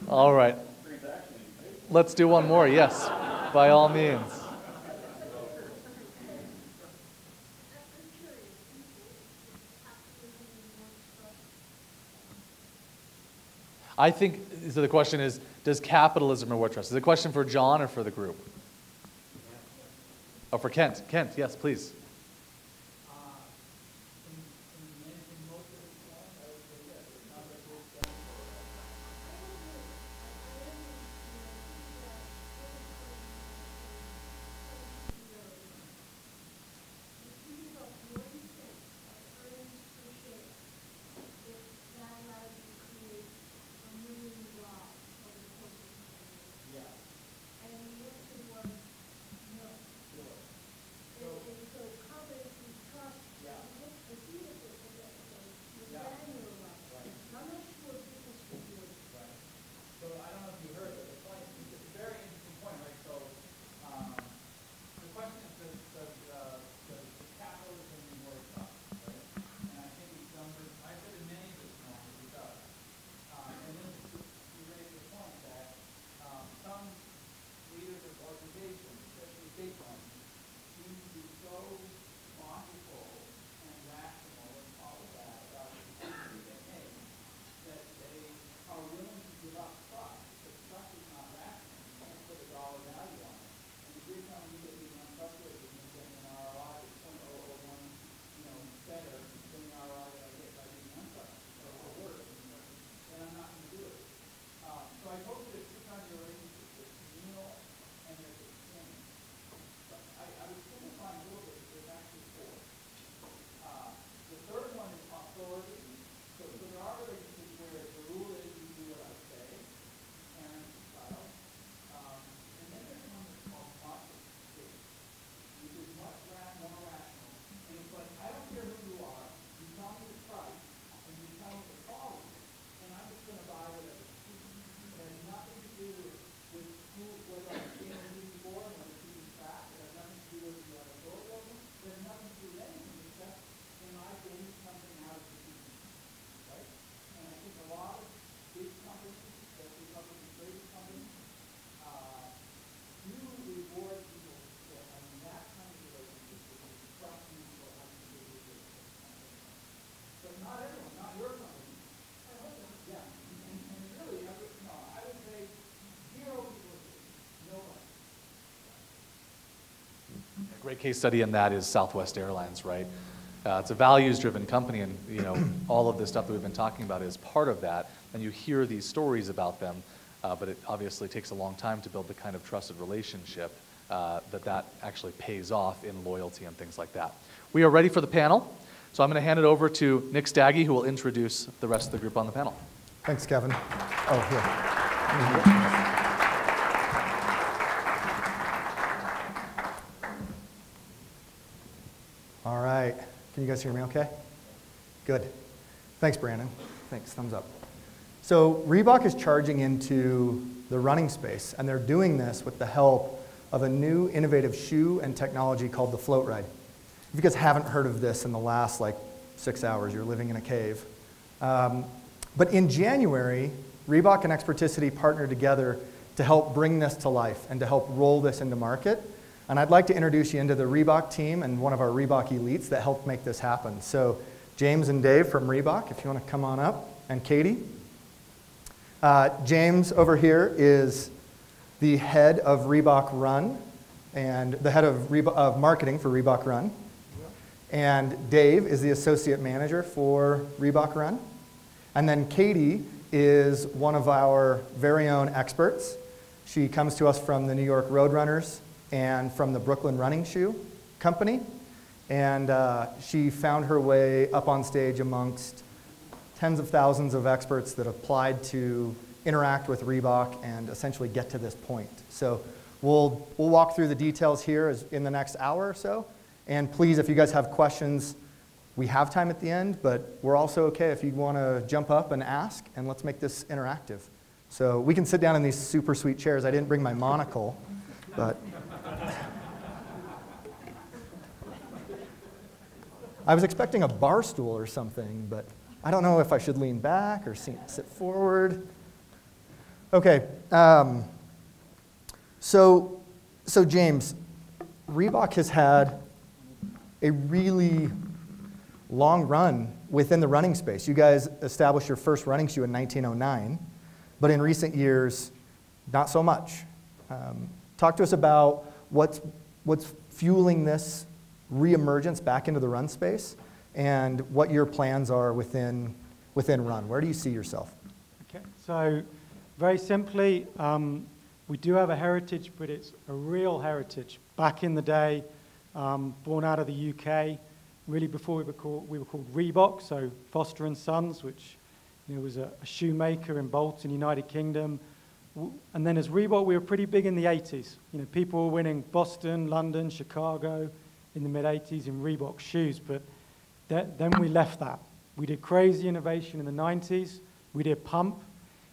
All right. Let's do one more, yes, by all means. I think, so the question is, does capitalism reward trust? Is it a question for John or for the group? Oh, for Kent. Kent, yes, please. Great case study in that is Southwest Airlines, right? It's a values-driven company, and all of this stuff that we've been talking about is part of that. And you hear these stories about them, but it obviously takes a long time to build the kind of trusted relationship that actually pays off in loyalty and things like that. We are ready for the panel, so I'm going to hand it over to Nick Staggy, who will introduce the rest of the group on the panel. Thanks, Kevin. Oh, here. All right. Can you guys hear me okay? Good. Thanks, Brandon. Thanks. Thumbs up. So Reebok is charging into the running space, and they're doing this with the help of a new innovative shoe and technology called the Float Ride. If you guys haven't heard of this in the last 6 hours, you're living in a cave. But in January, Reebok and Experticity partnered together to help bring this to life and to help roll this into market. And I'd like to introduce you into the Reebok team and one of our Reebok elites that helped make this happen. So James and Dave from Reebok, if you want to come on up, and Katie. James over here is the head of Reebok Run and the head of marketing for Reebok Run. And Dave is the associate manager for Reebok Run. And then Katie is one of our very own experts. She comes to us from the New York Roadrunners and from the Brooklyn Running Shoe Company. And she found her way up on stage amongst tens of thousands of experts that applied to interact with Reebok and essentially get to this point. So we'll walk through the details here in the next hour or so. And please, if you guys have questions, we have time at the end, but we're also okay if you want to jump up and ask, and let's make this interactive. So we can sit down in these super sweet chairs. I didn't bring my monocle, but... I was expecting a bar stool or something, but I don't know if I should lean back or sit forward. Okay, so James, Reebok has had a really long run within the running space. You guys established your first running shoe in 1909, but in recent years, not so much. Talk to us about what's fueling this reemergence back into the run space and what your plans are within run. Where do you see yourself? Okay, so very simply, we do have a heritage, but it's a real heritage. Back in the day, born out of the UK, really before we were called Reebok, so Foster and Sons, which was a shoemaker in Bolton, United Kingdom. And then as Reebok, we were pretty big in the 80s. People were winning Boston, London, Chicago in the mid-80s in Reebok shoes, but then we left that. We did crazy innovation in the 90s. We did Pump.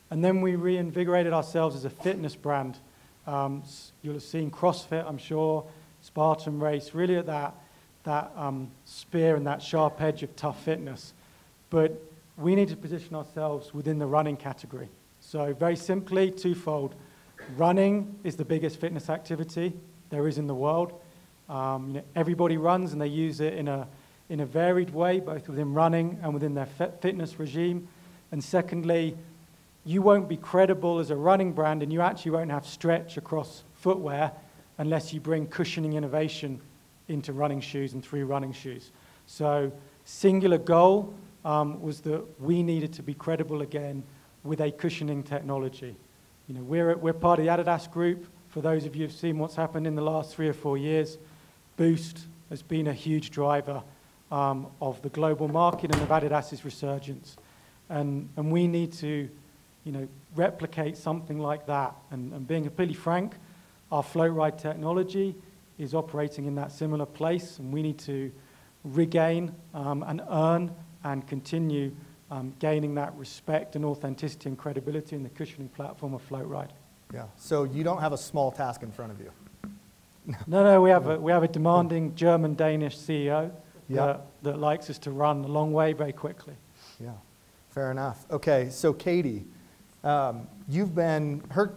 And then we reinvigorated ourselves as a fitness brand. You'll have seen CrossFit, I'm sure, Spartan Race, really at that spear and that sharp edge of tough fitness. But we need to position ourselves within the running category. So very simply, twofold. Running is the biggest fitness activity there is in the world. Everybody runs, and they use it in a varied way, both within running and within their fitness regime. And secondly, you won't be credible as a running brand, and you actually won't have stretch across footwear unless you bring cushioning innovation into running shoes and through running shoes. So singular goal was that we needed to be credible again with a cushioning technology. We're part of the Adidas group. For those of you who've seen what's happened in the last 3 or 4 years, Boost has been a huge driver of the global market and of Adidas's resurgence. And we need to replicate something like that. And being completely frank, our float ride technology is operating in that similar place, and we need to regain and earn and continue gaining that respect and authenticity and credibility in the cushioning platform of float ride. Yeah. So you don't have a small task in front of you. No, we have a demanding German-Danish CEO that likes us to run a long way very quickly. Yeah, fair enough. Okay, so Katie,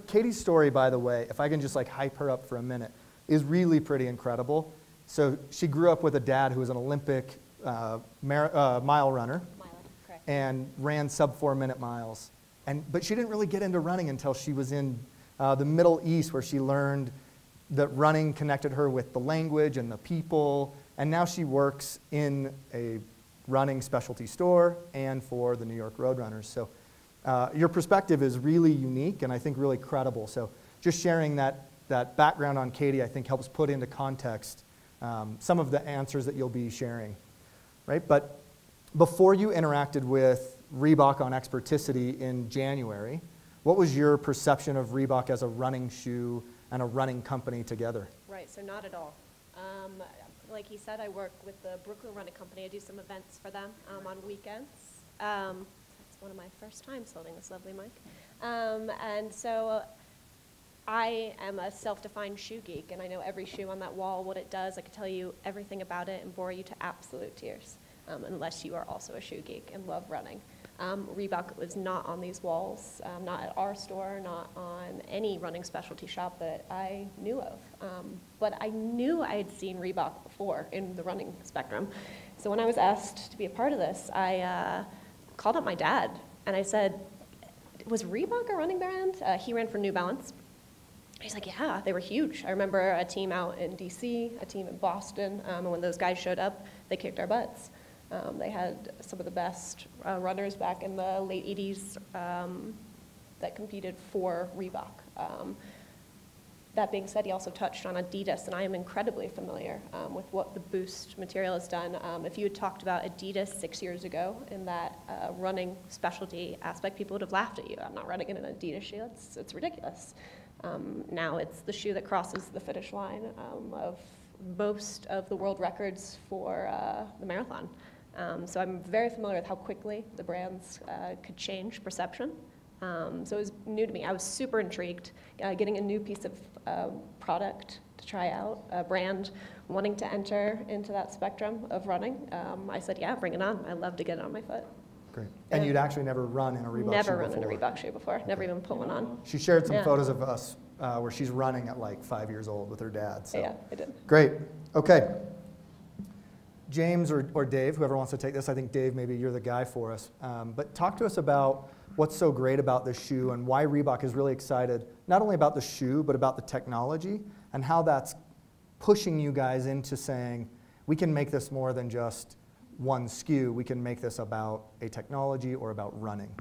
Katie's story, by the way, if I can just hype her up for a minute, is really pretty incredible. So she grew up with a dad who was an Olympic mile runner. Correct. And ran sub 4-minute miles. But she didn't really get into running until she was in the Middle East, where she learned that running connected her with the language and the people. And now she works in a running specialty store and for the New York Roadrunners. So your perspective is really unique and I think really credible. So just sharing that background on Katie, I think, helps put into context some of the answers that you'll be sharing, right? But before you interacted with Reebok on Experticity in January, what was your perception of Reebok as a running shoe and a running company together? Right, so not at all. Like he said, I work with the Brooklyn Running Company. I do some events for them on weekends. It's one of my first times holding this lovely mic. And so I am a self-defined shoe geek, and I know every shoe on that wall, what it does. I could tell you everything about it and bore you to absolute tears, unless you are also a shoe geek and love running. Reebok was not on these walls, not at our store, not on any running specialty shop that I knew of. But I knew I had seen Reebok before in the running spectrum. So when I was asked to be a part of this, I called up my dad and I said, was Reebok a running brand? He ran for New Balance. He's like, yeah, they were huge. I remember a team out in DC, a team in Boston, and when those guys showed up, they kicked our butts. They had some of the best runners back in the late 80s that competed for Reebok. That being said, he also touched on Adidas, and I am incredibly familiar with what the Boost material has done. If you had talked about Adidas 6 years ago in that running specialty aspect, people would have laughed at you. I'm not running in an Adidas shoe. It's ridiculous. Now it's the shoe that crosses the finish line of most of the world records for the marathon. So I'm very familiar with how quickly the brands could change perception. So it was new to me. I was super intrigued. Getting a new piece of product to try out, a brand wanting to enter into that spectrum of running, I said, yeah, bring it on. I love to get it on my foot. Great. And you'd actually never run in a Reebok shoe before? Never run in a Reebok shoe before. Never even put one on. She shared some Yeah. photos of us where she's running at like 5 years old with her dad. So. Yeah, I did. Great. Okay. James or Dave, whoever wants to take this. I think, Dave, maybe you're the guy for us. But talk to us about what's so great about this shoe and why Reebok is really excited, not only about the shoe, but about the technology and how that's pushing you guys into saying, we can make this more than just one SKU. We can make this about a technology or about running.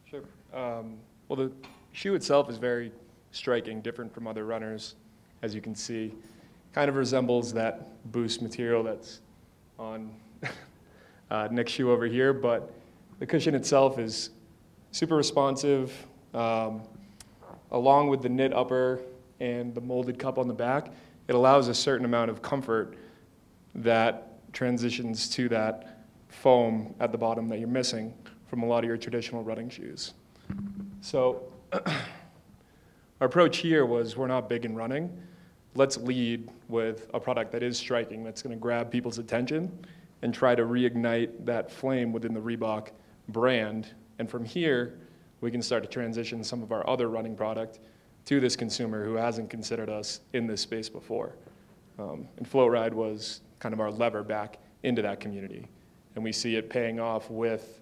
Sure. Well, the shoe itself is very striking, different from other runners, as you can see. Kind of resembles that Boost material that's on Nick's shoe over here, but the cushion itself is super responsive, along with the knit upper and the molded cup on the back. It allows a certain amount of comfort that transitions to that foam at the bottom that you're missing from a lot of your traditional running shoes. So our approach here was, we're not big in running. Let's lead with a product that is striking, that's going to grab people's attention and try to reignite that flame within the Reebok brand. And from here, we can start to transition some of our other running product to this consumer who hasn't considered us in this space before. And Float Ride was kind of our lever back into that community. And we see it paying off with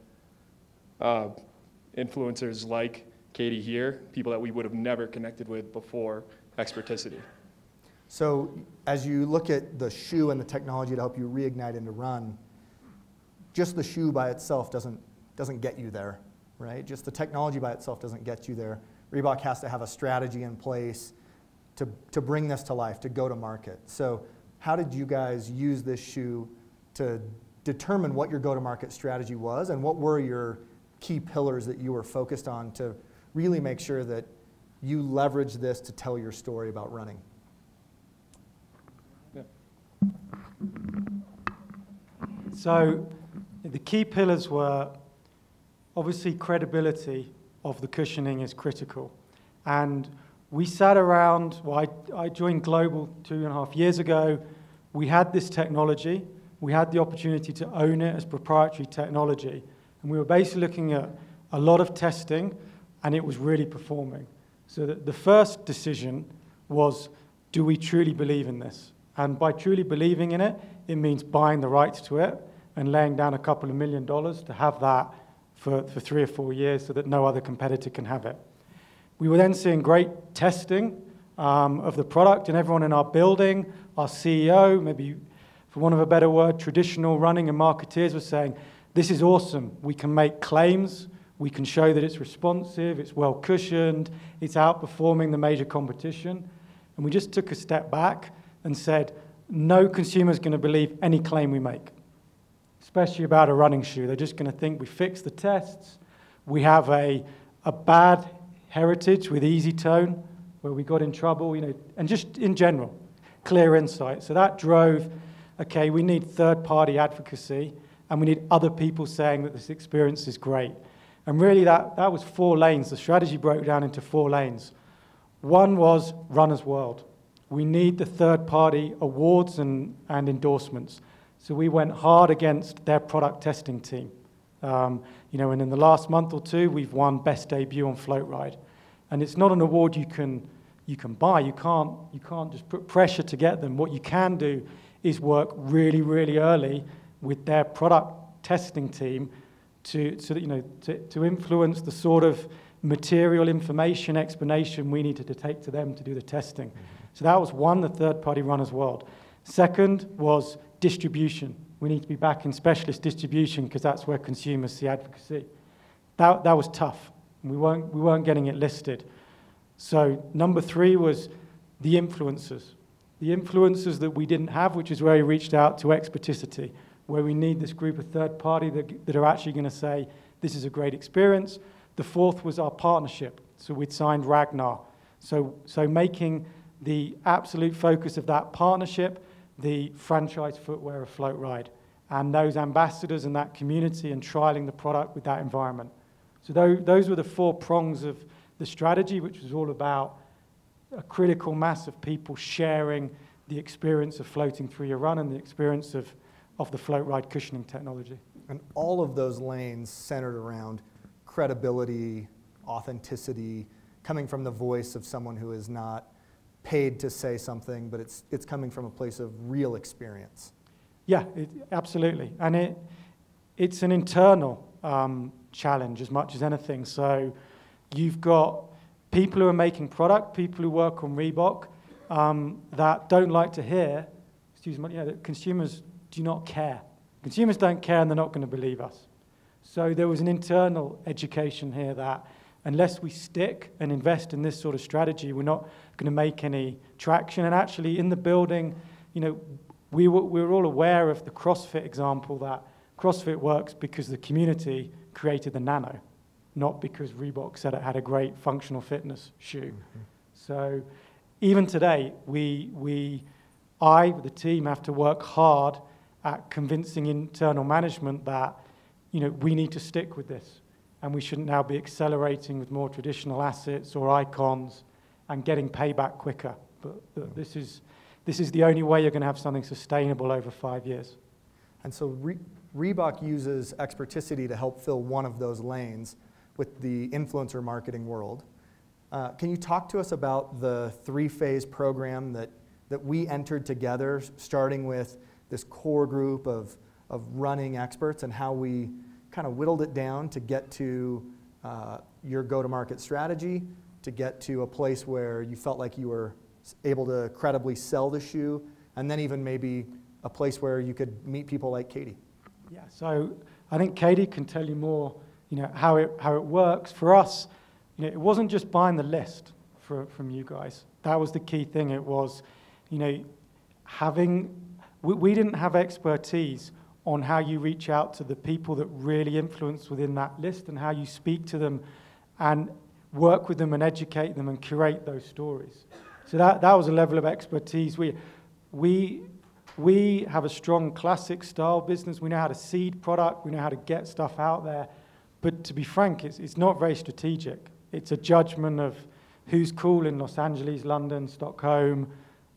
influencers like Katie here, people that we would have never connected with before Experticity. So as you look at the shoe and the technology to help you reignite into run, just the shoe by itself doesn't get you there, right? Just the technology by itself doesn't get you there. Reebok has to have a strategy in place to bring this to life, to go to market. So how did you guys use this shoe to determine what your go-to-market strategy was, and what were your key pillars that you were focused on to really make sure that you leverage this to tell your story about running? Yeah. So the key pillars were, obviously, credibility of the cushioning is critical. And we sat around, well, I joined Global 2.5 years ago. We had this technology. We had the opportunity to own it as proprietary technology. And we were basically looking at a lot of testing, and it was really performing. So the first decision was, do we truly believe in this? And by truly believing in it, it means buying the rights to it and laying down a couple of $1 million to have that for 3 or 4 years so that no other competitor can have it. We were then seeing great testing of the product, and everyone in our building, our CEO, maybe for want of a better word, traditional running and marketeers were saying, this is awesome. We can make claims. We can show that it's responsive, it's well cushioned, it's outperforming the major competition. And we just took a step back and said, no consumer's going to believe any claim we make, especially about a running shoe. They're just going to think we fixed the tests. We have a bad heritage with Easy Tone, where we got in trouble, and just in general, clear insight. So that drove, okay, we need third-party advocacy, and we need other people saying that this experience is great. And really, that was 4 lanes. The strategy broke down into 4 lanes. One was Runner's World. We need the third-party awards and endorsements. So we went hard against their product testing team. And in the last month or 2, we've won Best Debut on Float Ride. And it's not an award you can buy. You can't just put pressure to get them. What you can do is work really, really early with their product testing team to influence the sort of material information explanation we needed to take to them to do the testing. Mm-hmm. So that was one, the third-party Runner's World. Second was distribution. We need to be back in specialist distribution because that's where consumers see advocacy. That was tough. We weren't getting it listed. So number 3 was the influencers. The influencers that we didn't have, which is where we reached out to Experticity, where we need this group of third party that are actually going to say, this is a great experience. The 4th was our partnership. So we'd signed Ragnar. So making the absolute focus of that partnership the franchise footwear of Float Ride, and those ambassadors and that community and trialing the product with that environment. So those were the 4 prongs of the strategy, which was all about a critical mass of people sharing the experience of floating through your run and the experience of the float ride cushioning technology. And all of those lanes centered around credibility, authenticity, coming from the voice of someone who is not paid to say something, but it's coming from a place of real experience. Yeah, absolutely. And it's an internal challenge as much as anything. So you've got people who are making product, people who work on Reebok, that don't like to hear, that consumers do not care. Consumers don't care and they're not going to believe us. So there was an internal education here that unless we stick and invest in this sort of strategy, we're not going to make any traction. And actually in the building, we were all aware of the CrossFit example, that CrossFit works because the community created the Nano, not because Reebok said it had a great functional fitness shoe. Mm-hmm. So even today, I, the team, have to work hard at convincing internal management that, we need to stick with this. And we shouldn't now be accelerating with more traditional assets or icons and getting payback quicker. But this is the only way you're going to have something sustainable over 5 years. And so Reebok uses Experticity to help fill one of those lanes with the influencer marketing world. Can you talk to us about the 3-phase program that we entered together, starting with this core group of running experts, and how we kind of whittled it down to get to your go-to-market strategy, to get to a place where you felt like you were able to credibly sell the shoe, and then even maybe a place where you could meet people like Katie? Yeah, so I think Katie can tell you more, how it works. For us, it wasn't just buying the list from you guys. That was the key thing. It was, we didn't have expertise on how you reach out to the people that really influence within that list and how you speak to them and work with them and educate them and curate those stories. So that was a level of expertise. We have a strong classic style business. We know how to seed product. We know how to get stuff out there. But to be frank, it's not very strategic. It's a judgment of who's cool in Los Angeles, London, Stockholm,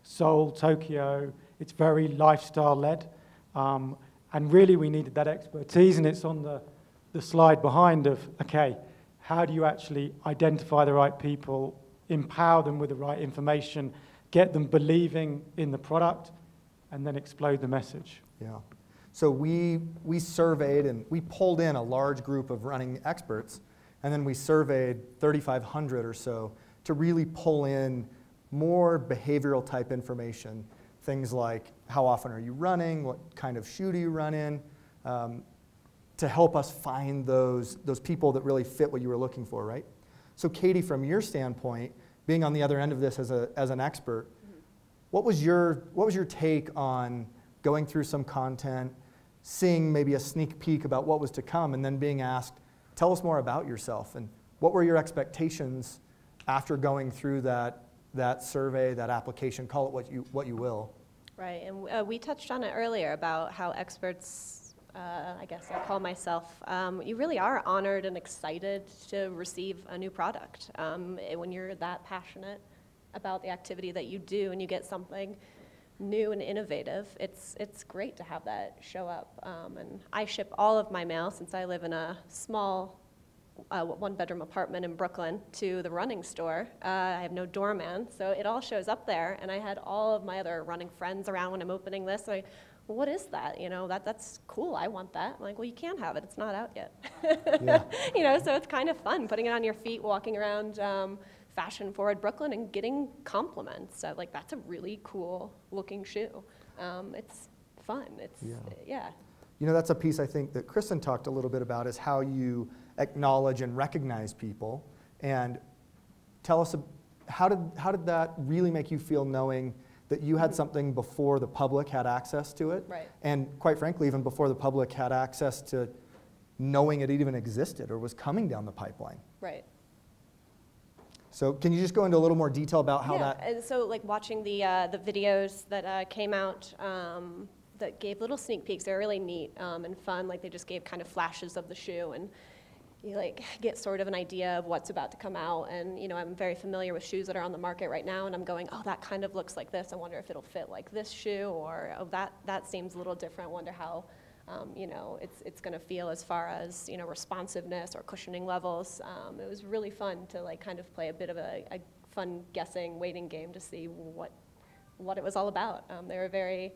Seoul, Tokyo. It's very lifestyle-led. And really, we needed that expertise. And it's on the slide behind of, okay, how do you actually identify the right people, empower them with the right information, get them believing in the product, and then explode the message? Yeah. So we surveyed and we pulled in a large group of running experts, and then we surveyed 3,500 or so to really pull in more behavioral type information. Things like, how often are you running? What kind of shoe do you run in? To help us find those people that really fit what you were looking for, right? So Katie, from your standpoint, being on the other end of this as an expert, mm-hmm. what was your take on going through some content, seeing maybe a sneak peek about what was to come, and then being asked, tell us more about yourself, and what were your expectations after going through that survey, that application, call it what you will? Right, and we touched on it earlier about how experts, I guess I'll call myself, you really are honored and excited to receive a new product. When you're that passionate about the activity that you do and you get something new and innovative, it's great to have that show up. And I ship all of my mail, since I live in a small one-bedroom apartment in Brooklyn, to the running store. I have no doorman, so it all shows up there. And I had all of my other running friends around when I'm opening this. Like, well, what is that? That's cool. I want that. I'm like, well, you can't have it. It's not out yet. Yeah. So it's kind of fun putting it on your feet, walking around fashion-forward Brooklyn and getting compliments. That's a really cool looking shoe. It's fun. Yeah. That's a piece I think that Kristen talked a little bit about, is how you acknowledge and recognize people. And tell us, how did that really make you feel, knowing that you had something before the public had access to it? Right. And quite frankly, even before the public had access to knowing it even existed or was coming down the pipeline. Right. So can you just go into a little more detail about how that? Yeah, and so watching the videos that came out that gave little sneak peeks, they're really neat and fun. They just gave kind of flashes of the shoe, and you like get sort of an idea of what's about to come out. And I'm very familiar with shoes that are on the market right now, and I'm going, oh, that kind of looks like this. I wonder if it'll fit like this shoe, or oh, that seems a little different. Wonder how it's going to feel as far as responsiveness or cushioning levels. It was really fun to like kind of play a bit of a fun guessing waiting game to see what it was all about. It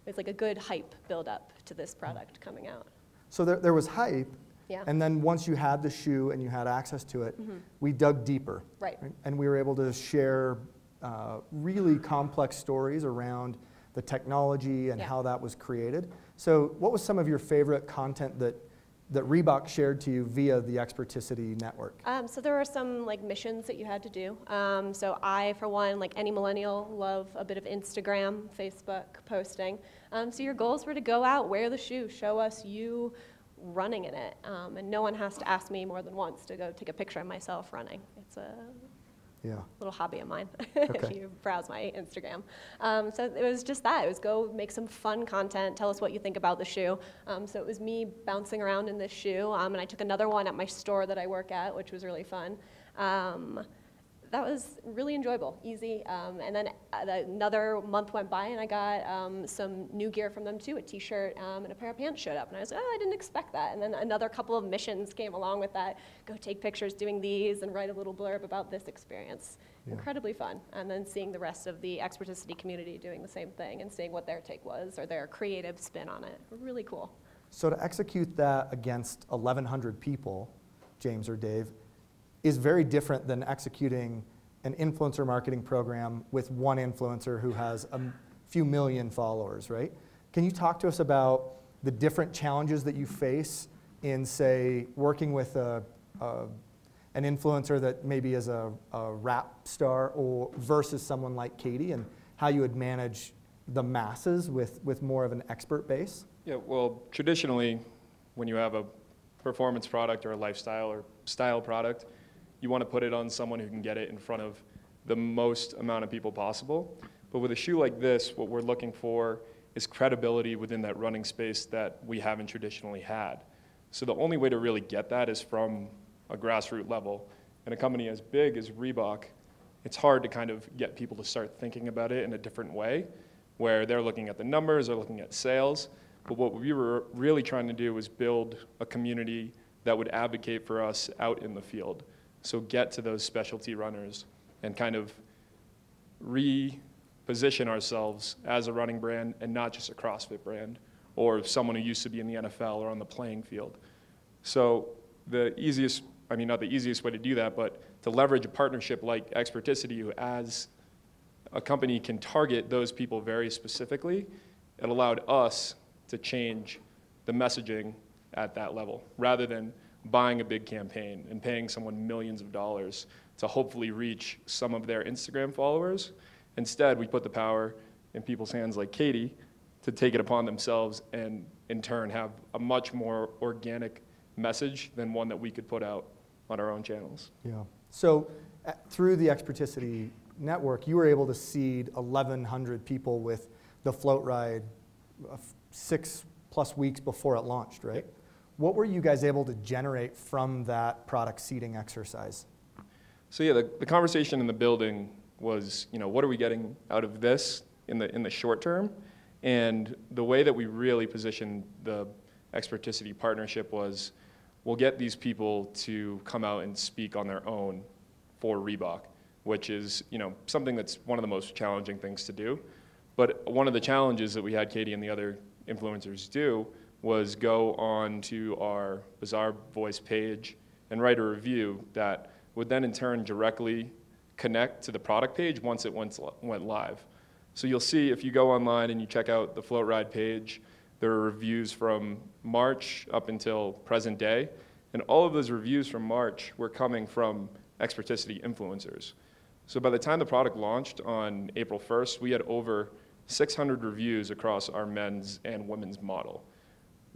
was like a good hype build up to this product coming out. So there was hype, Yeah. and then once you had the shoe and you had access to it, we dug deeper. Right. And we were able to share really complex stories around the technology and how that was created. So what was some of your favorite content that Reebok shared to you via the Experticity network? So there were some like missions that you had to do. So I, for one, like any millennial, love a bit of Instagram, Facebook posting. So your goals were to go out, wear the shoe, show us you running in it. And no one has to ask me more than once to go take a picture of myself running. It's a little hobby of mine, if you browse my Instagram. So it was just that. It was go make some fun content, tell us what you think about the shoe. So it was me bouncing around in this shoe, and I took another one at my store that I work at, which was really fun. That was really enjoyable, easy. And then another month went by, and I got some new gear from them too. A T-shirt and a pair of pants showed up, and I was like, oh, I didn't expect that. And then another couple of missions came along with that. Go take pictures doing these and write a little blurb about this experience. Incredibly fun. And then seeing the rest of the Experticity community doing the same thing and seeing what their take was or their creative spin on it. Really cool. So to execute that against 1,100 people, James or Dave, is very different than executing an influencer marketing program with one influencer who has a few million followers, right? Can you talk to us about the different challenges that you face in, say, working with an influencer that maybe is a rap star or versus someone like Katie, and how you would manage the masses with more of an expert base? Yeah, well, traditionally, when you have a performance product or a lifestyle or style product, you want to put it on someone who can get it in front of the most amount of people possible. But with a shoe like this, what we're looking for is credibility within that running space that we haven't traditionally had. So the only way to really get that is from a grassroots level. And a company as big as Reebok, it's hard to kind of get people to start thinking about it in a different way, where they're looking at the numbers, they're looking at sales. But what we were really trying to do was build a community that would advocate for us out in the field. So get to those specialty runners and kind of reposition ourselves as a running brand and not just a CrossFit brand or someone who used to be in the NFL or on the playing field. So the easiest, I mean, not the easiest way to do that, but to leverage a partnership like Experticity, who as a company can target those people very specifically, it allowed us to change the messaging at that level rather than buying a big campaign and paying someone millions of dollars to hopefully reach some of their Instagram followers. Instead, we put the power in people's hands like Katie to take it upon themselves and in turn have a much more organic message than one that we could put out on our own channels. Yeah. So through the Experticity network, you were able to seed 1,100 people with the float ride 6+ weeks before it launched, right? What were you guys able to generate from that product seeding exercise? So yeah, the conversation in the building was, what are we getting out of this in the short term? And the way that we really positioned the Experticity partnership was, we'll get these people to come out and speak on their own for Reebok, which is, something that's one of the most challenging things to do. But one of the challenges that we had Katie and the other influencers do was go on to our Bizarre Voice page and write a review that would then in turn directly connect to the product page once it went live. So you'll see if you go online and you check out the Float Ride page, there are reviews from March up until present day, and all of those reviews from March were coming from Experticity influencers. So by the time the product launched on April 1st, we had over 600 reviews across our men's and women's model.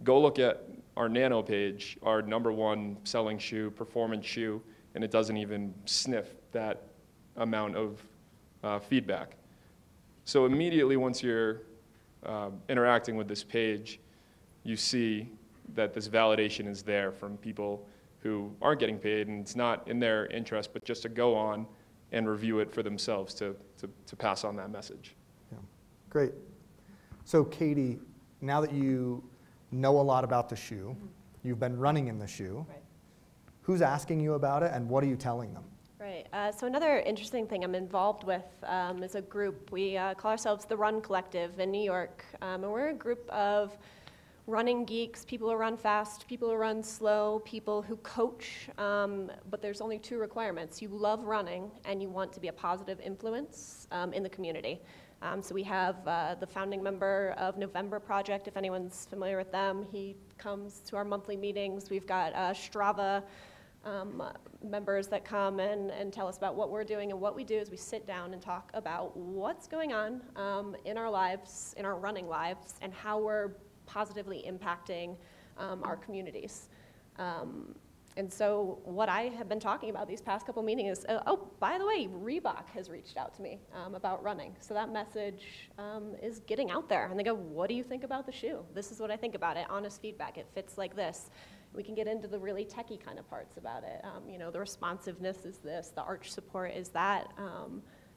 Go look at our Nano page, our #1 selling shoe, performance shoe, and it doesn't even sniff that amount of feedback. So immediately once you're interacting with this page, you see that this validation is there from people who aren't getting paid, and it's not in their interest, but just to go on and review it for themselves to pass on that message. Yeah. Great. So Katie, now that you know a lot about the shoe, you've been running in the shoe, Right. who's asking you about it and what are you telling them? Right. So another interesting thing I'm involved with is a group. We call ourselves the Run Collective in New York, and we're a group of running geeks, people who run fast, people who run slow, people who coach, but there's only two requirements. You love running and you want to be a positive influence in the community. So we have the founding member of November Project, if anyone's familiar with them. He comes to our monthly meetings. We've got Strava members that come and tell us about what we're doing, and what we do is we sit down and talk about what's going on in our lives, in our running lives, and how we're positively impacting our communities. And so what I have been talking about these past couple meetings is, oh, by the way, Reebok has reached out to me about running. So that message is getting out there. And they go, what do you think about the shoe? This is what I think about it, honest feedback. It fits like this. We can get into the really techie kind of parts about it. You know, the responsiveness is this, the arch support is that.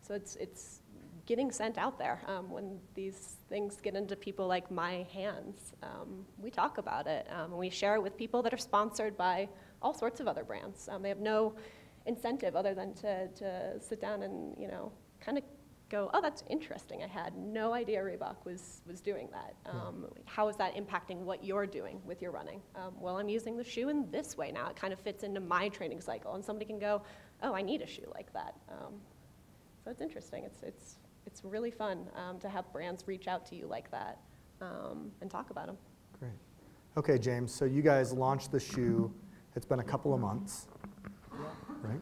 So it's getting sent out there. When these things get into people like my hands, we talk about it. And we share it with people that are sponsored by all sorts of other brands. They have no incentive other than to sit down and, you know, kind of go, oh, that's interesting. I had no idea Reebok was doing that. How is that impacting what you're doing with your running? Well, I'm using the shoe in this way now. It kind of fits into my training cycle. And somebody can go, oh, I need a shoe like that. So it's interesting. It's really fun to have brands reach out to you like that and talk about them. Great. Okay, James, so you guys launched the shoe. It's been a couple of months, right?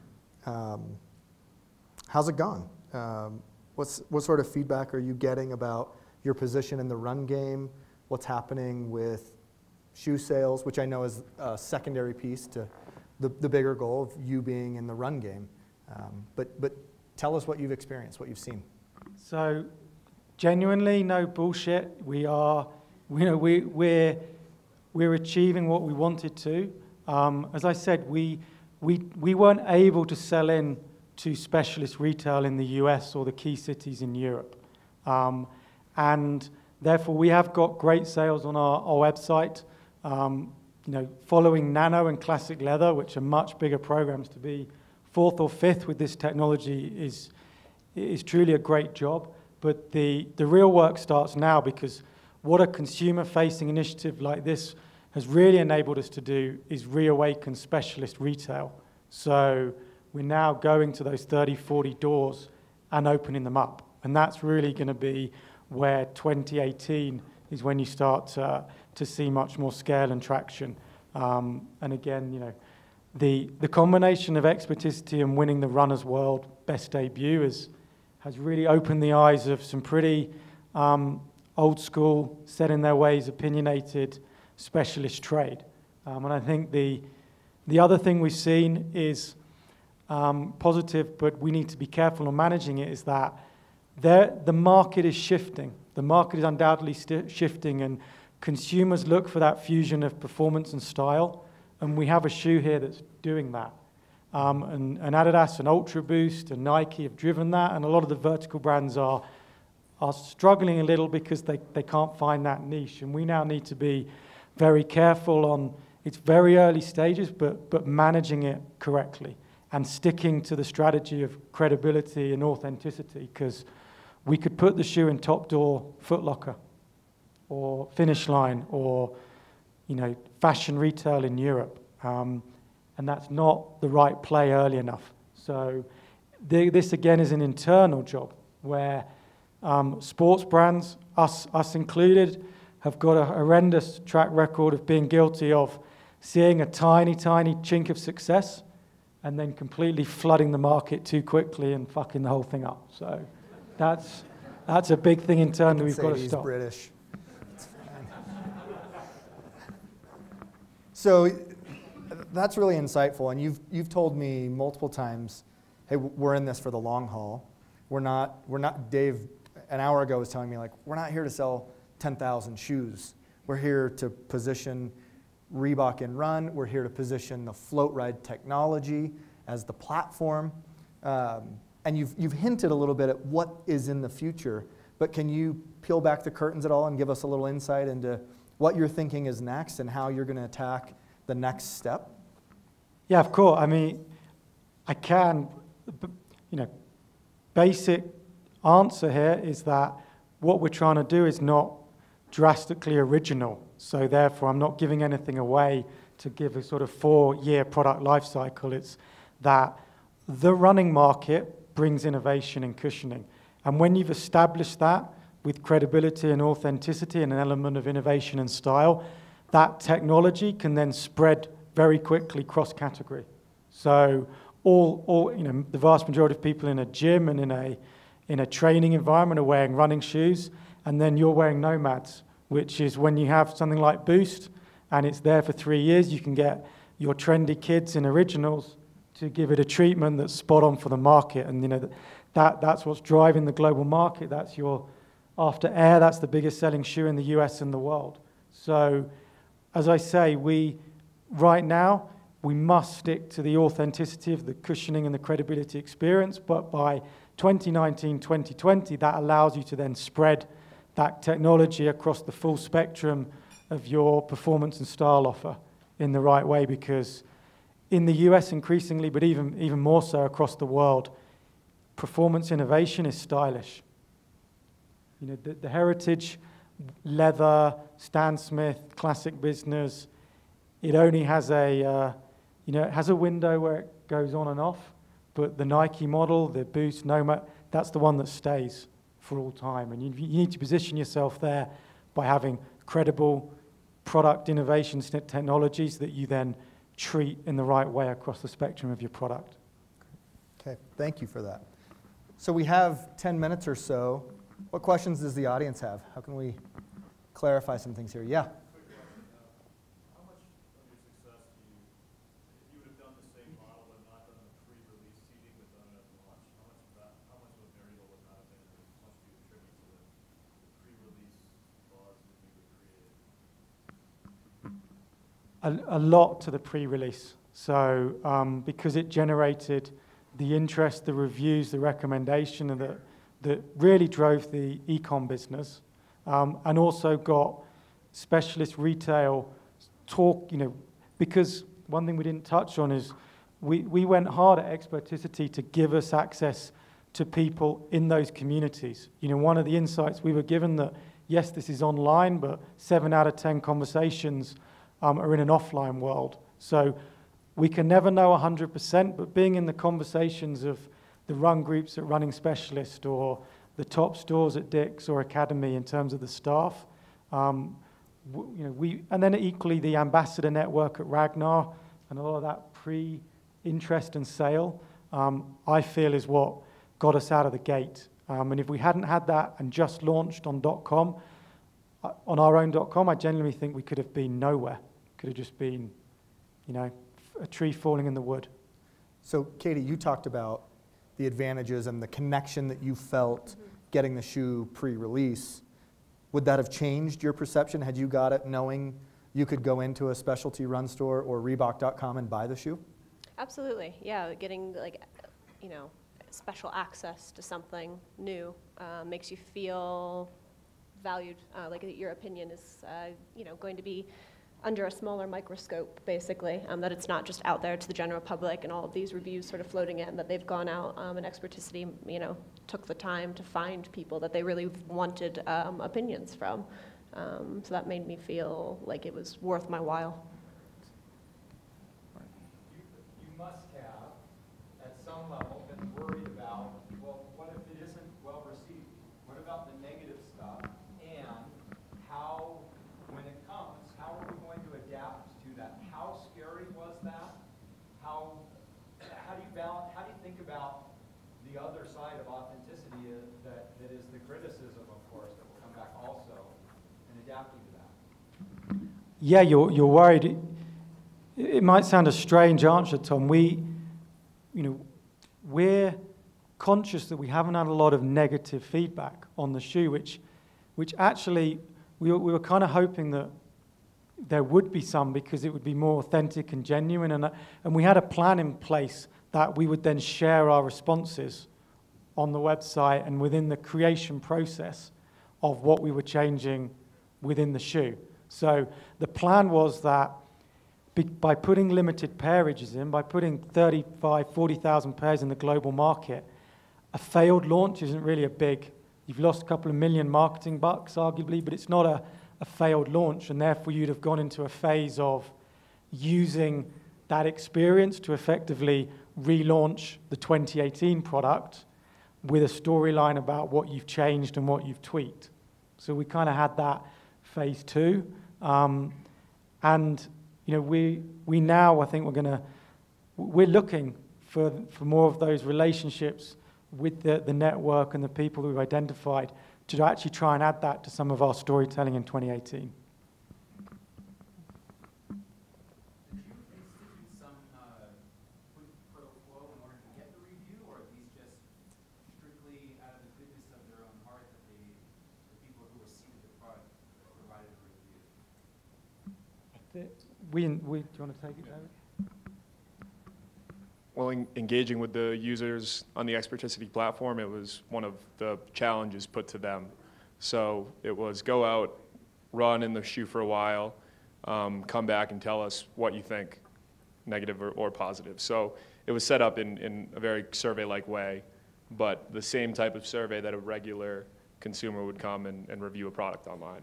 How's it gone? What sort of feedback are you getting about your position in the run game? What's happening with shoe sales, which I know is a secondary piece to the bigger goal of you being in the run game. But tell us what you've experienced, what you've seen. So, genuinely, no bullshit. We're achieving what we wanted to. As I said, we weren't able to sell in to specialist retail in the US or the key cities in Europe. And therefore, we have got great sales on our website. You know, following Nano and Classic Leather, which are much bigger programs, to be fourth or fifth with this technology is truly a great job. But the real work starts now, because what a consumer-facing initiative like this has really enabled us to do is reawaken specialist retail. So we're now going to those 30, 40 doors and opening them up. And that's really going to be where 2018 is when you start to see much more scale and traction. And again, you know, the combination of Experticity and winning the Runner's World Best Debut has really opened the eyes of some pretty old school, set in their ways, opinionated specialist trade. And I think the other thing we've seen is positive, but we need to be careful on managing it, is that the market is shifting. The market is undoubtedly shifting, and consumers look for that fusion of performance and style, and we have a shoe here that's doing that. And Adidas and Ultra Boost and Nike have driven that, and a lot of the vertical brands are struggling a little because they can't find that niche. And we now need to be very careful on its very early stages, but managing it correctly and sticking to the strategy of credibility and authenticity, because we could put the shoe in Top Door, Foot Locker, or Finish Line, or fashion retail in Europe. And that's not the right play early enough. So this, again, is an internal job where sports brands, us included, have got a horrendous track record of being guilty of seeing a tiny, tiny chink of success and then completely flooding the market too quickly and fucking the whole thing up. So that's a big thing internally we've got to stop. British. It's fine. So that's really insightful, and you've told me multiple times, hey, we're in this for the long haul. We're not. Dave, an hour ago, was telling me, like, we're not here to sell 10,000 shoes. We're here to position Reebok and Run. We're here to position the float ride technology as the platform. And you've hinted a little bit at what is in the future, but can you peel back the curtains at all and give us a little insight into what you're thinking is next and how you're going to attack the next step? Yeah, of course. I mean, I can, basic answer here is that what we're trying to do is not drastically original. So therefore, I'm not giving anything away to give a sort of 4-year product life cycle. It's that the running market brings innovation in cushioning. And when you've established that with credibility and authenticity and an element of innovation and style, that technology can then spread very quickly cross-category. So the vast majority of people in a gym and in a training environment are wearing running shoes, and then you're wearing Nomads, which is when you have something like Boost, and it's there for 3 years, you can get your trendy kids in Originals to give it a treatment that's spot on for the market. And that's what's driving the global market. That's your After Air. That's the biggest selling shoe in the US and the world. So, as I say, right now, we must stick to the authenticity of the cushioning and the credibility experience, but by 2019, 2020, that allows you to then spread that technology across the full spectrum of your performance and style offer in the right way, because in the US increasingly, but even more so across the world, performance innovation is stylish. The heritage leather, Stan Smith, classic business, it only has it has a window where it goes on and off, but the Nike model, the Boost, Nomad, that's the one that stays for all time. And you need to position yourself there by having credible product innovations, technologies that you then treat in the right way across the spectrum of your product. Okay, thank you for that. So we have 10 minutes or so. What questions does the audience have? How can we clarify some things here? Yeah? How much of your success do you, if you would have done the same model but not done the pre-release seeding but done it at launch, how much of a variable would that have been? How much do you attribute to the pre-release buzz that you created? A lot to the pre-release. So because it generated the interest, the reviews, the recommendation, and that really drove the e-com business, and also got specialist retail talk, because one thing we didn't touch on is we went hard at Experticity to give us access to people in those communities. One of the insights we were given that, yes, this is online, but 7 out of 10 conversations are in an offline world. So we can never know 100%, but being in the conversations of the run groups at Running Specialist or the top stores at Dick's or Academy in terms of the staff, and then equally the ambassador network at Ragnar and all of that pre-interest and sale, I feel is what got us out of the gate. And if we hadn't had that and just launched on .com, on our own .com, I genuinely think we could have been nowhere. Could have just been, a tree falling in the wood. So, Katie, you talked about the advantages and the connection that you felt getting the shoe pre-release. Would that have changed your perception had you got it knowing you could go into a specialty run store or Reebok.com and buy the shoe? Absolutely, yeah. Getting special access to something new makes you feel valued, like your opinion is going to be under a smaller microscope, basically, that it's not just out there to the general public and all of these reviews sort of floating in, that they've gone out and Experticity, took the time to find people that they really wanted opinions from. So that made me feel like it was worth my while. You must have, at some level, been worried about, well, what if it isn't well received? What about the negative stuff? And how, when it comes, how are we going to adapt to that? How scary was that? How do you balance, how do you think about the other side of authenticity that is the criticism, of course, that will come back also, and adapting to that? Yeah, you're worried. It might sound a strange answer, Tom. We're conscious that we haven't had a lot of negative feedback on the shoe, which actually we were kind of hoping that there would be some because it would be more authentic and genuine. And we had a plan in place that we would then share our responses on the website and within the creation process of what we were changing within the shoe. So the plan was that by putting limited pairages in, by putting 35, 40,000 pairs in the global market, a failed launch isn't really a big, you've lost a couple of million marketing bucks, arguably, but it's not a failed launch, and therefore you'd have gone into a phase of using that experience to effectively relaunch the 2018 product with a storyline about what you've changed and what you've tweaked. So we kind of had that phase two. And you know, we now, I think we're looking for more of those relationships with the network and the people we've identified to actually try and add that to some of our storytelling in 2018. Did you institute some pro flow in order to get the review, or are these just strictly out of the goodness of their own heart that the people who received the product provided a review? Do you want to take it, David? Well, engaging with the users on the Experticity platform, it was one of the challenges put to them. So it was go out, run in the shoe for a while, come back and tell us what you think, negative or positive. So it was set up in a very survey-like way, but the same type of survey that a regular consumer would come and review a product online.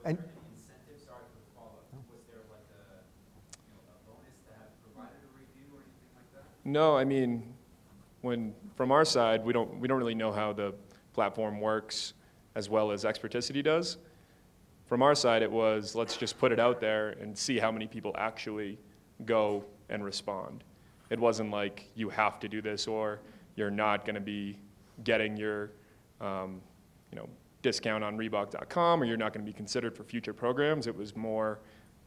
And incentives are for follow-up. Was there like a bonus to have provided a review or anything like that? No, I mean, from our side, we don't really know how the platform works as well as Experticity does. From our side, it was let's just put it out there and see how many people actually go and respond. It wasn't like you have to do this or you're not going to be getting your discount on Reebok.com or you're not going to be considered for future programs. It was more,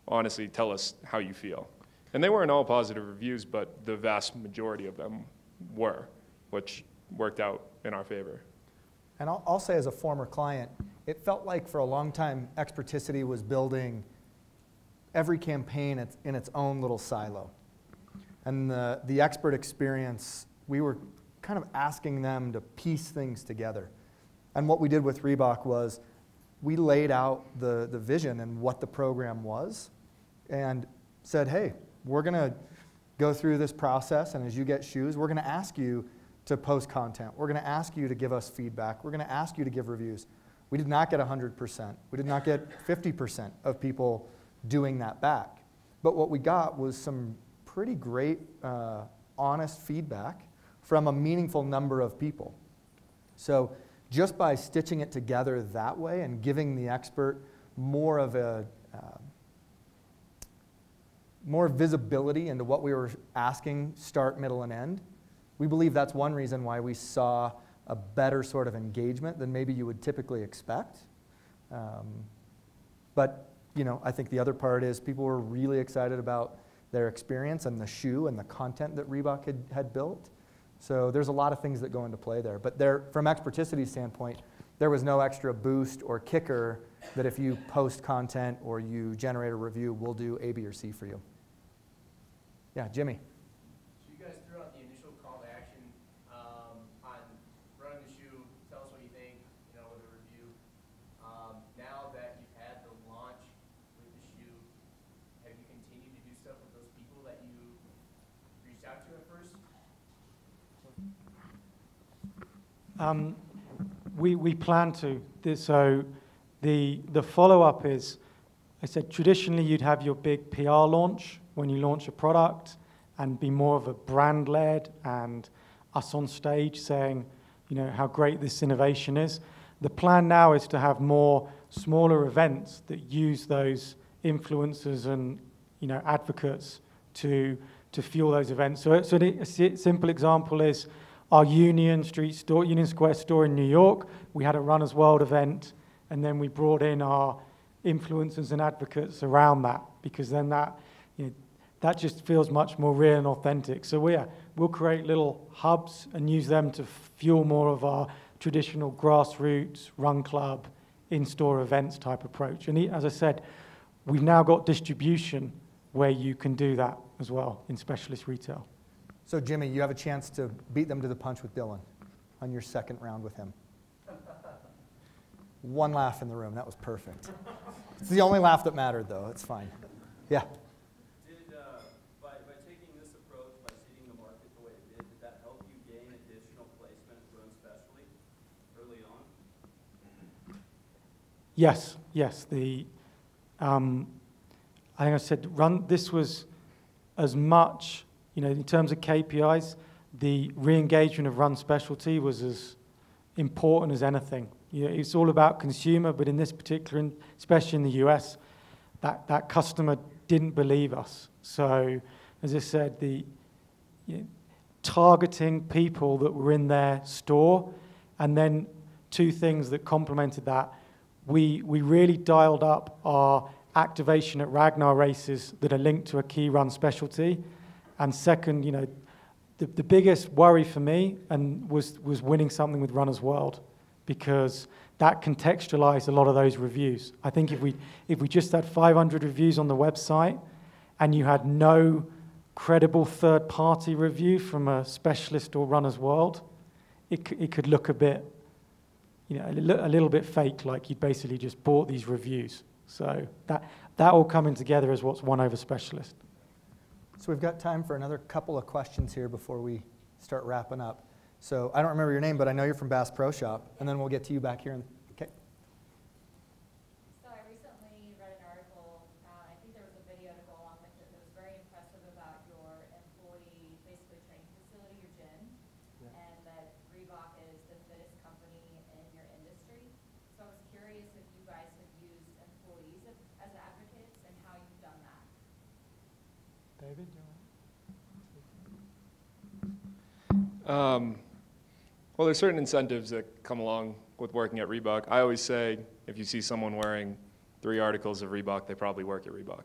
honestly, tell us how you feel. And they weren't all positive reviews, but the vast majority of them were, which worked out in our favor. And I'll say as a former client, it felt like for a long time Experticity was building every campaign in its own little silo. And the expert experience, we were kind of asking them to piece things together. And what we did with Reebok was we laid out the vision and what the program was and said, hey, we're going to go through this process, and as you get shoes, we're going to ask you to post content. We're going to ask you to give us feedback. We're going to ask you to give reviews. We did not get 100%. We did not get 50% of people doing that back. But what we got was some pretty great, honest feedback from a meaningful number of people. So just by stitching it together that way and giving the expert more of more visibility into what we were asking, start, middle, and end, we believe that's one reason why we saw a better sort of engagement than maybe you would typically expect. But I think the other part is people were really excited about their experience and the shoe and the content that Reebok had built. So there's a lot of things that go into play there. But from Experticity's standpoint, there was no extra boost or kicker that if you post content or you generate a review, we'll do A, B, or C for you. Yeah, Jimmy. So you guys threw out the initial call to action on running the shoe, tell us what you think, with a review. Now that you've had the launch with the shoe, have you continued to do stuff with those people that you reached out to at first? We plan to. So the follow-up is, I said traditionally you'd have your big PR launch when you launch a product and be more of a brand-led and us on stage saying, how great this innovation is. The plan now is to have more smaller events that use those influencers and advocates to fuel those events. So a simple example is our Union Square store in New York. We had a Runners World event, and then we brought in our influencers and advocates around that, because then that just feels much more real and authentic. So we'll create little hubs and use them to fuel more of our traditional grassroots, run club, in-store events type approach. And as I said, we've now got distribution where you can do that as well in specialist retail. So Jimmy, you have a chance to beat them to the punch with Dylan on your second round with him. One laugh in the room. That was perfect. It's the only laugh that mattered, though. It's fine. Yeah. By taking this approach, by seeding the market the way it did that help you gain additional placement run specially early on? Yes, yes. I think I said this was as much, in terms of KPIs, the re-engagement of run specialty was as important as anything. It's all about consumer, but in this particular, especially in the US, that customer didn't believe us. So, as I said, targeting people that were in their store, and then two things that complemented that. We really dialed up our activation at Ragnar races that are linked to a key run specialty. And second, the biggest worry for me was winning something with Runner's World, because that contextualized a lot of those reviews. I think if we just had 500 reviews on the website and you had no credible third-party review from a specialist or Runner's World, it could look a bit, a little bit fake, like you'd basically just bought these reviews. So that all coming together is what's won over specialist. So we've got time for another couple of questions here before we start wrapping up. So I don't remember your name, but I know you're from Bass Pro Shop, and then we'll get to you back here. Okay. So I recently read an article, I think there was a video to go along with it that was very impressive about your employee, basically training facility, your gym, and that Reebok is the fittest company in your industry. So I was curious if you guys have used employees as advocates and how you've done that. David, do you want? Well, there's certain incentives that come along with working at Reebok. I always say if you see someone wearing 3 articles of Reebok, they probably work at Reebok.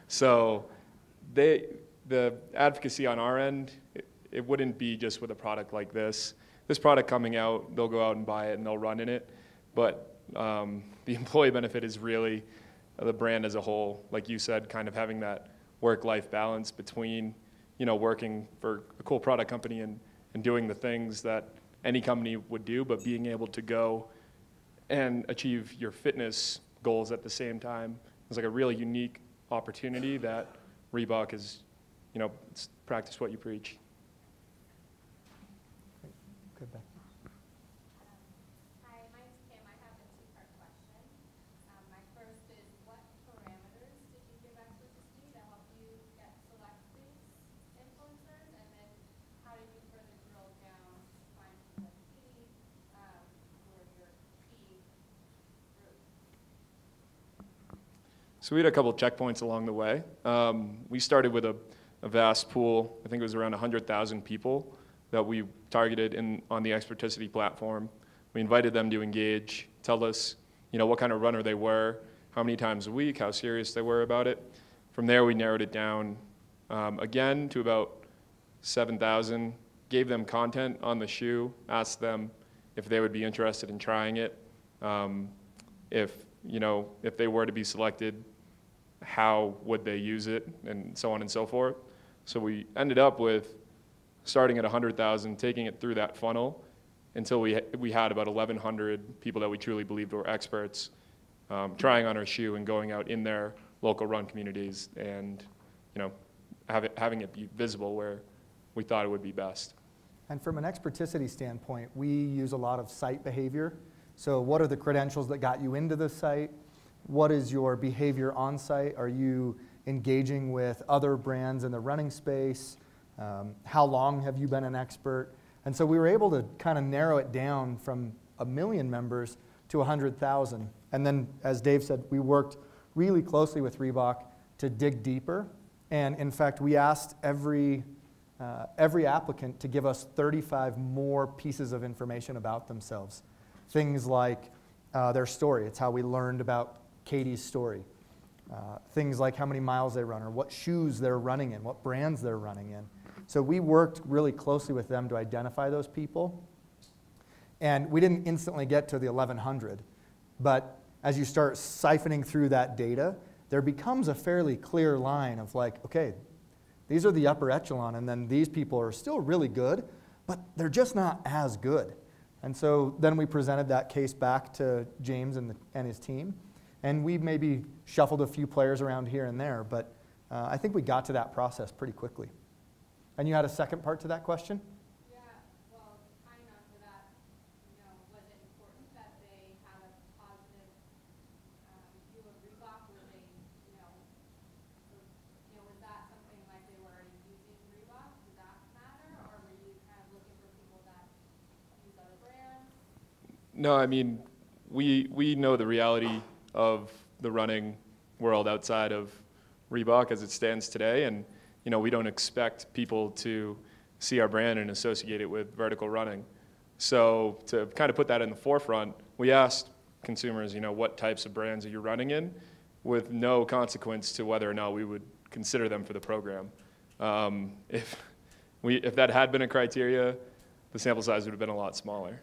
So the advocacy on our end, it wouldn't be just with a product like this. This product coming out, they'll go out and buy it and they'll run in it. But the employee benefit is really the brand as a whole. Like you said, kind of having that work-life balance between, working for a cool product company and doing the things that any company would do, but being able to go and achieve your fitness goals at the same time. It's like a really unique opportunity that Reebok is, it's practice what you preach. Good, Beck. Hi, my name's Kim. I have a two-part question. My first is, what parameters did you give Experticity to help you select these influencers? And then how did you further drill down to find the key, or your key group? So we had a couple of checkpoints along the way. We started with a vast pool. I think it was around 100,000 people that we targeted on the Experticity platform. We invited them to engage, tell us, what kind of runner they were, how many times a week, how serious they were about it. From there, we narrowed it down again to about 7,000, gave them content on the shoe, asked them if they would be interested in trying it, if they were to be selected, how would they use it, and so on and so forth. So we ended up with starting at 100,000, taking it through that funnel until we had about 1,100 people that we truly believed were experts trying on our shoe and going out in their local run communities and having it be visible where we thought it would be best. And from an Experticity standpoint, we use a lot of site behavior. So what are the credentials that got you into the site? What is your behavior on site? Are you engaging with other brands in the running space? How long have you been an expert? And so we were able to kind of narrow it down from 1 million members to 100,000. And then, as Dave said, we worked really closely with Reebok to dig deeper. And in fact, we asked every applicant to give us 35 more pieces of information about themselves. Things like their story. It's how we learned about Katie's story. Things like how many miles they run or what shoes they're running in, what brands they're running in. So we worked really closely with them to identify those people. And we didn't instantly get to the 1,100. But as you start siphoning through that data, there becomes a fairly clear line of like, okay, these are the upper echelon, and then these people are still really good, but they're just not as good. And so then we presented that case back to James and his team, and we maybe shuffled a few players around here and there, but I think we got to that process pretty quickly. And you had a second part to that question? Yeah, well, tying on to that, was it important that they had a positive view of Reebok? Were they, was that something like they were already using Reebok? Did that matter? Or were you kind of looking for people that use other brands? No, I mean, we know the reality of the running world outside of Reebok as it stands today, and we don't expect people to see our brand and associate it with vertical running. So to kind of put that in the forefront, we asked consumers, what types of brands are you running in, with no consequence to whether or not we would consider them for the program. If that had been a criteria, the sample size would have been a lot smaller.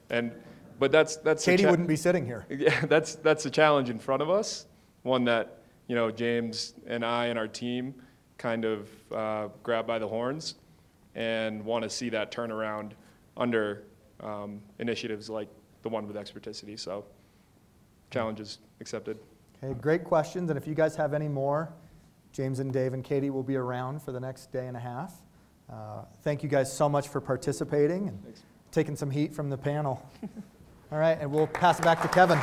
But that's Katie wouldn't be sitting here. Yeah, that's a challenge in front of us, one that James and I and our team kind of grab by the horns and want to see that turnaround under initiatives like the one with Experticity. So challenges accepted. Okay, great questions. And if you guys have any more, James and Dave and Katie will be around for the next day and a half. Thank you guys so much for participating and taking some heat from the panel. All right, and we'll pass it back to Kevin.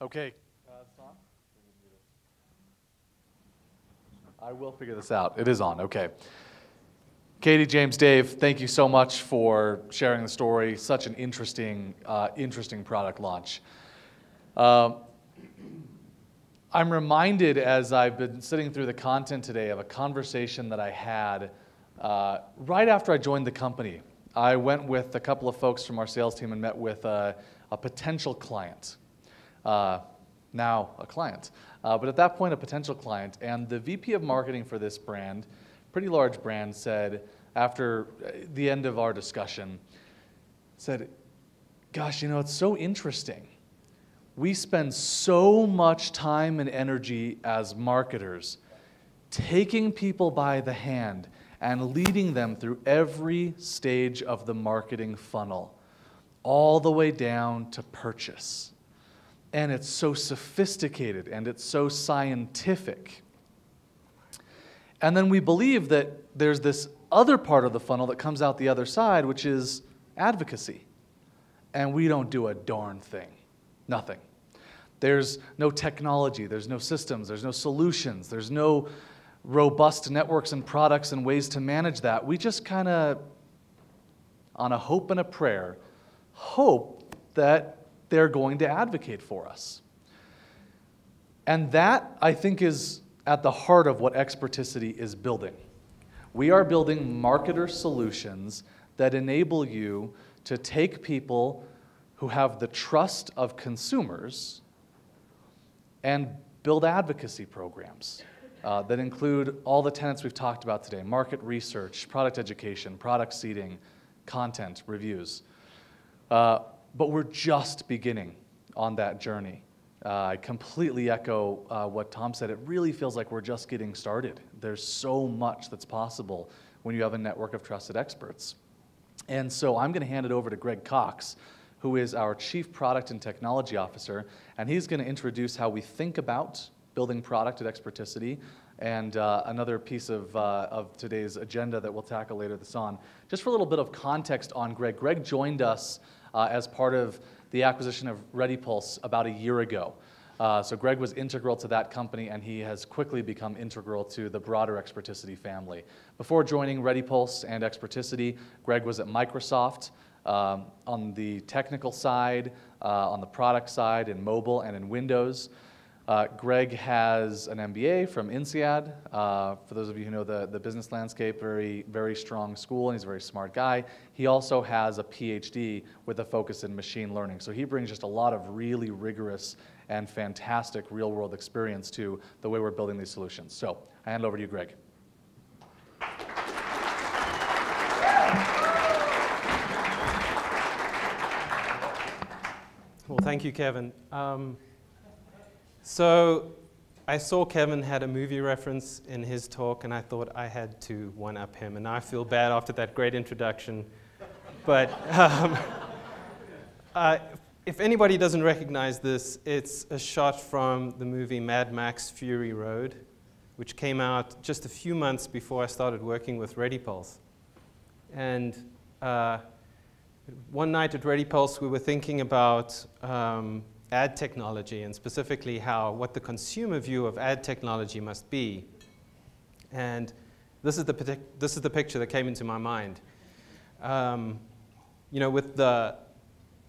Okay. It's on? I will figure this out. It is on. Okay. Katie, James, Dave, thank you so much for sharing the story. Such an interesting product launch. I'm reminded as I've been sitting through the content today of a conversation that I had right after I joined the company. I went with a couple of folks from our sales team and met with a potential client. Now a client. But at that point, a potential client. And the VP of marketing for this brand, pretty large brand, said, after the end of our discussion, said, gosh, it's so interesting. We spend so much time and energy as marketers taking people by the hand and leading them through every stage of the marketing funnel, all the way down to purchase. And it's so sophisticated and it's so scientific. And then we believe that there's this other part of the funnel that comes out the other side, which is advocacy. And we don't do a darn thing. Nothing. There's no technology, there's no systems, there's no solutions, there's no robust networks and products and ways to manage that. We just kind of, on a hope and a prayer, hope that they're going to advocate for us. And that, I think, is at the heart of what Experticity is building. We are building marketer solutions that enable you to take people who have the trust of consumers and build advocacy programs that include all the tenets we've talked about today: market research, product education, product seeding, content, reviews. But we're just beginning on that journey. I completely echo what Tom said. It really feels like we're just getting started. There's so much that's possible when you have a network of trusted experts. And so I'm going to hand it over to Greg Cox, who is our Chief Product and Technology Officer, and he's going to introduce how we think about building product at Experticity, and another piece of today's agenda that we'll tackle later this on. Just for a little bit of context on Greg. Greg joined us as part of the acquisition of ReadyPulse about a year ago. So Greg was integral to that company, and he has quickly become integral to the broader Experticity family. Before joining ReadyPulse and Experticity, Greg was at Microsoft on the technical side, on the product side, in mobile and in Windows. Greg has an MBA from INSEAD. For those of you who know the business landscape, very, very strong school, and he's a very smart guy. He also has a PhD with a focus in machine learning. So he brings just a lot of really rigorous and fantastic real-world experience to the way we're building these solutions. So I hand it over to you, Greg. Well, thank you, Kevin. So I saw Kevin had a movie reference in his talk, and I thought I had to one-up him. And now I feel bad after that great introduction. But if anybody doesn't recognize this, it's a shot from the movie Mad Max Fury Road, which came out just a few months before I started working with ReadyPulse. And one night at ReadyPulse, we were thinking about ad technology, and specifically what the consumer view of ad technology must be. And this is the picture that came into my mind. With the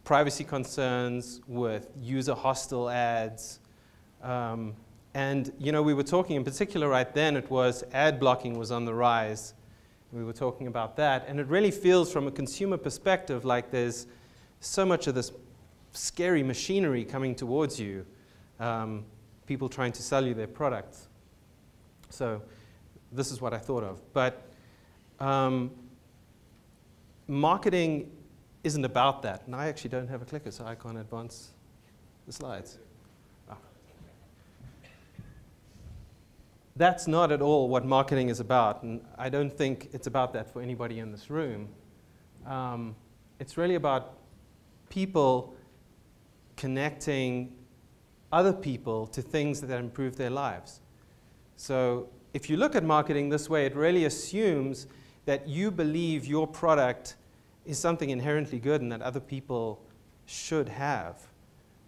privacy concerns, with user hostile ads, and we were talking in particular right then, it was ad blocking was on the rise. We were talking about that, and it really feels from a consumer perspective like there's so much of this scary machinery coming towards you, people trying to sell you their products. So this is what I thought of. But marketing isn't about that. And I actually don't have a clicker, so I can't advance the slides. Oh. That's not at all what marketing is about, and I don't think it's about that for anybody in this room. It's really about people connecting other people to things that improve their lives. So if you look at marketing this way, it really assumes that you believe your product is something inherently good and that other people should have.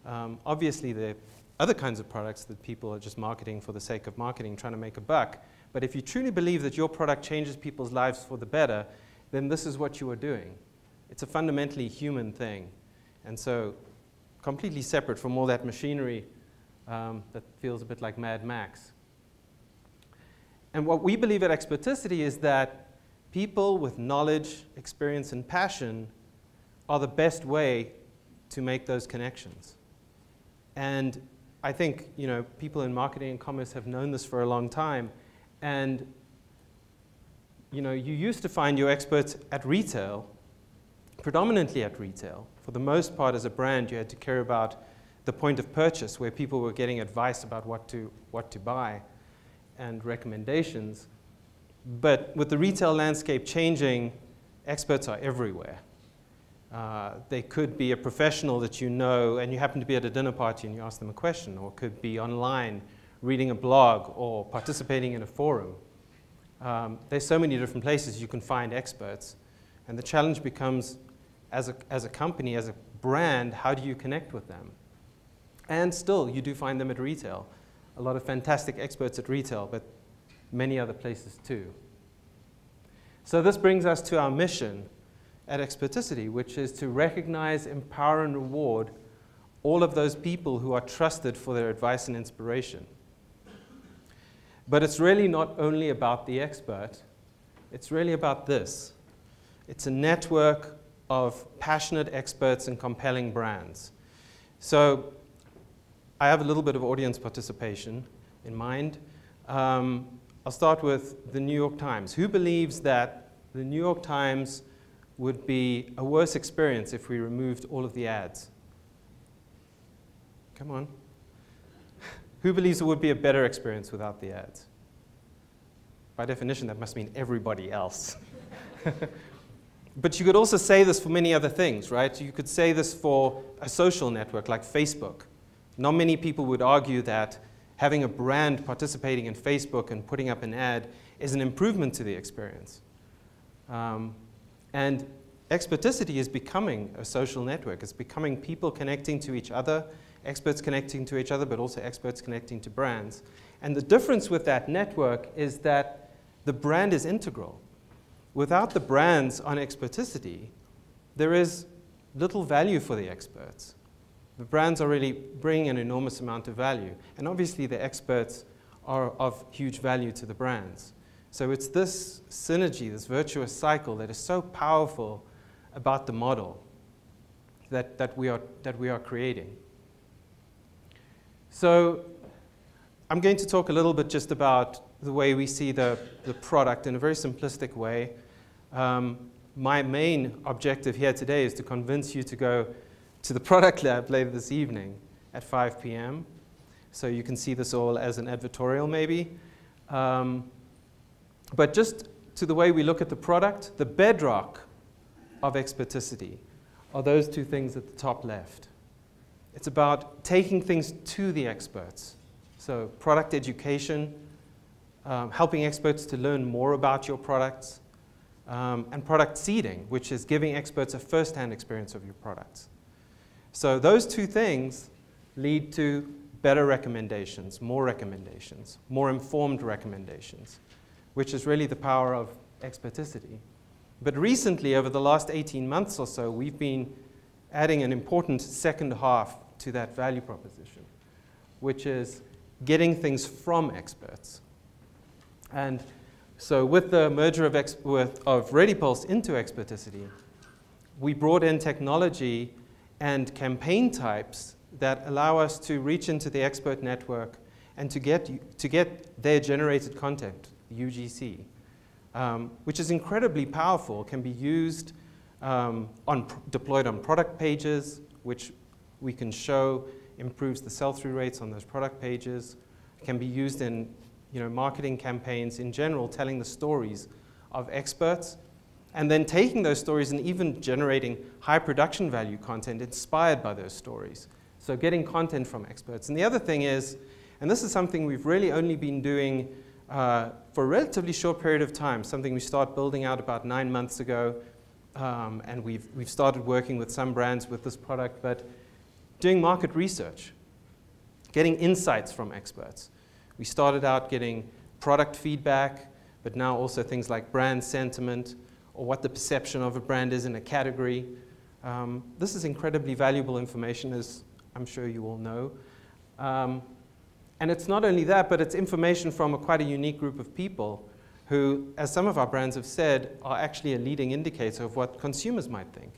Obviously, there are other kinds of products that people are just marketing for the sake of marketing, trying to make a buck. But if you truly believe that your product changes people's lives for the better, then this is what you are doing. It's a fundamentally human thing. And so completely separate from all that machinery that feels a bit like Mad Max. And what we believe at Experticity is that people with knowledge, experience, and passion are the best way to make those connections. And I think people in marketing and commerce have known this for a long time. And you used to find your experts at retail, predominantly at retail. For the most part, as a brand, you had to care about the point of purchase, where people were getting advice about what to buy and recommendations. But with the retail landscape changing, experts are everywhere. They could be a professional that you know, and you happen to be at a dinner party and you ask them a question, or could be online reading a blog or participating in a forum. There's so many different places you can find experts. And the challenge becomes, as a company, as a brand, how do you connect with them? And still, you do find them at retail. A lot of fantastic experts at retail, but many other places too. So this brings us to our mission at Experticity, which is to recognize, empower, and reward all of those people who are trusted for their advice and inspiration. But it's really not only about the expert. It's really about this. It's a network of passionate experts and compelling brands. So I have a little bit of audience participation in mind. I'll start with the New York Times. Who believes that the New York Times would be a worse experience if we removed all of the ads? Come on. Who believes it would be a better experience without the ads? By definition, that must mean everybody else. But you could also say this for many other things, right? You could say this for a social network like Facebook. Not many people would argue that having a brand participating in Facebook and putting up an ad is an improvement to the experience. And Experticity is becoming a social network. It's becoming people connecting to each other, experts connecting to each other, but also experts connecting to brands. And the difference with that network is that the brand is integral. Without the brands on Experticity, there is little value for the experts. The brands already bring an enormous amount of value. And obviously, the experts are of huge value to the brands. So it's this synergy, this virtuous cycle that is so powerful about the model that we are creating. So I'm going to talk a little bit just about the way we see the product in a very simplistic way. My main objective here today is to convince you to go to the product lab later this evening at 5 p.m. So you can see this all as an advertorial maybe. But just to the way we look at the product, the bedrock of Experticity are those two things at the top left. It's about taking things to the experts. So product education, helping experts to learn more about your products, and product seeding, which is giving experts a first-hand experience of your products. So those two things lead to better recommendations, more informed recommendations, which is really the power of Experticity. But recently, over the last 18 months or so, we've been adding an important second half to that value proposition, which is getting things from experts. And so with the merger of ReadyPulse into Experticity, we brought in technology and campaign types that allow us to reach into the expert network and to get their generated content, UGC, which is incredibly powerful, can be used deployed on product pages, which we can show improves the sell-through rates on those product pages. It can be used in marketing campaigns in general, telling the stories of experts, and then taking those stories and even generating high production value content inspired by those stories. So getting content from experts. And the other thing is, and this is something we've really only been doing for a relatively short period of time, something we started building out about 9 months ago, and we've started working with some brands with this product, but doing market research, getting insights from experts. We started out getting product feedback, but now also things like brand sentiment or what the perception of a brand is in a category. This is incredibly valuable information, as I'm sure you all know. And it's not only that, but it's information from quite a unique group of people who, as some of our brands have said, are actually a leading indicator of what consumers might think.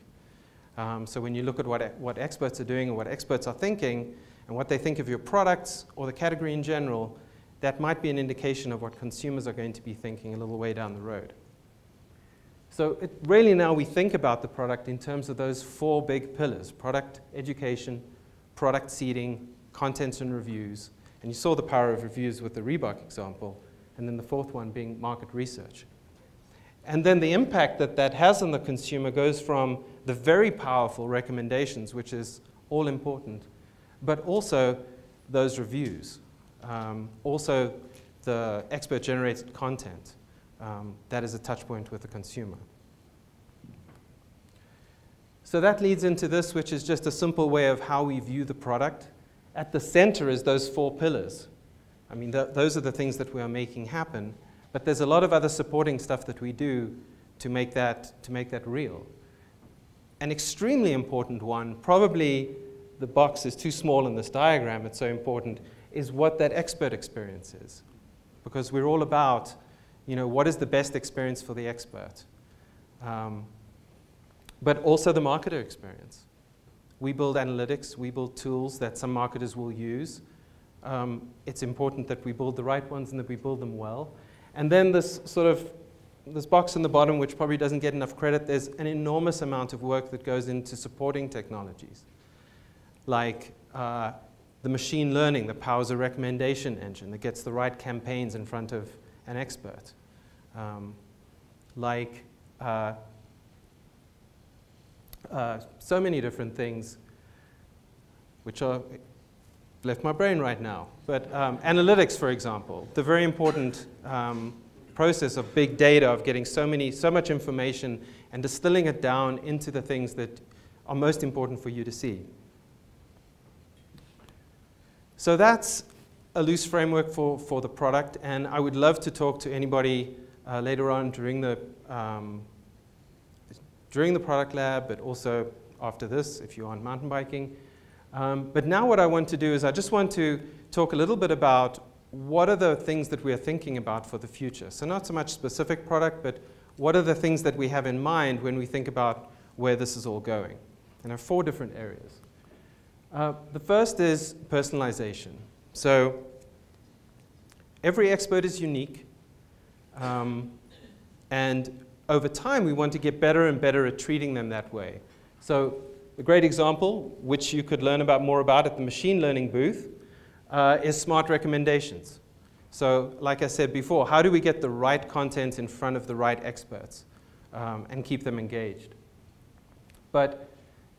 So when you look at what experts are doing and what experts are thinking, and what they think of your products or the category in general, that might be an indication of what consumers are going to be thinking a little way down the road. So really now we think about the product in terms of those 4 big pillars: product education, product seeding, content and reviews. And you saw the power of reviews with the Reebok example, and then the 4th one being market research. And then the impact that that has on the consumer goes from the very powerful recommendations, which is all important, but also those reviews, also the expert-generated content. That is a touch point with the consumer. So that leads into this, which is just a simple way of how we view the product. At the center is those 4 pillars. I mean, those are the things that we are making happen, but there's a lot of other supporting stuff that we do to make that real. An extremely important one, probably the box is too small in this diagram, it's so important, is what that expert experience is. Because we're all about, what is the best experience for the expert? But also the marketer experience. We build analytics, we build tools that some marketers will use. It's important that we build the right ones and that we build them well. And then this box in the bottom, which probably doesn't get enough credit, there's an enormous amount of work that goes into supporting technologies. Like the machine learning that powers a recommendation engine that gets the right campaigns in front of an expert. So many different things which are left my brain right now. But analytics, for example, the very important process of big data, of getting so much information and distilling it down into the things that are most important for you to see. So that's a loose framework for the product, and I would love to talk to anybody later on during the product lab, but also after this, if you're on mountain biking. But now what I want to do is I just want to talk a little bit about what are the things that we are thinking about for the future. So not so much specific product, but what are the things that we have in mind when we think about where this is all going. And there are 4 different areas. The first is personalization. So every expert is unique, and over time we want to get better and better at treating them that way. So a great example, which you could learn more about at the machine learning booth, is smart recommendations. So like I said before, how do we get the right content in front of the right experts and keep them engaged? But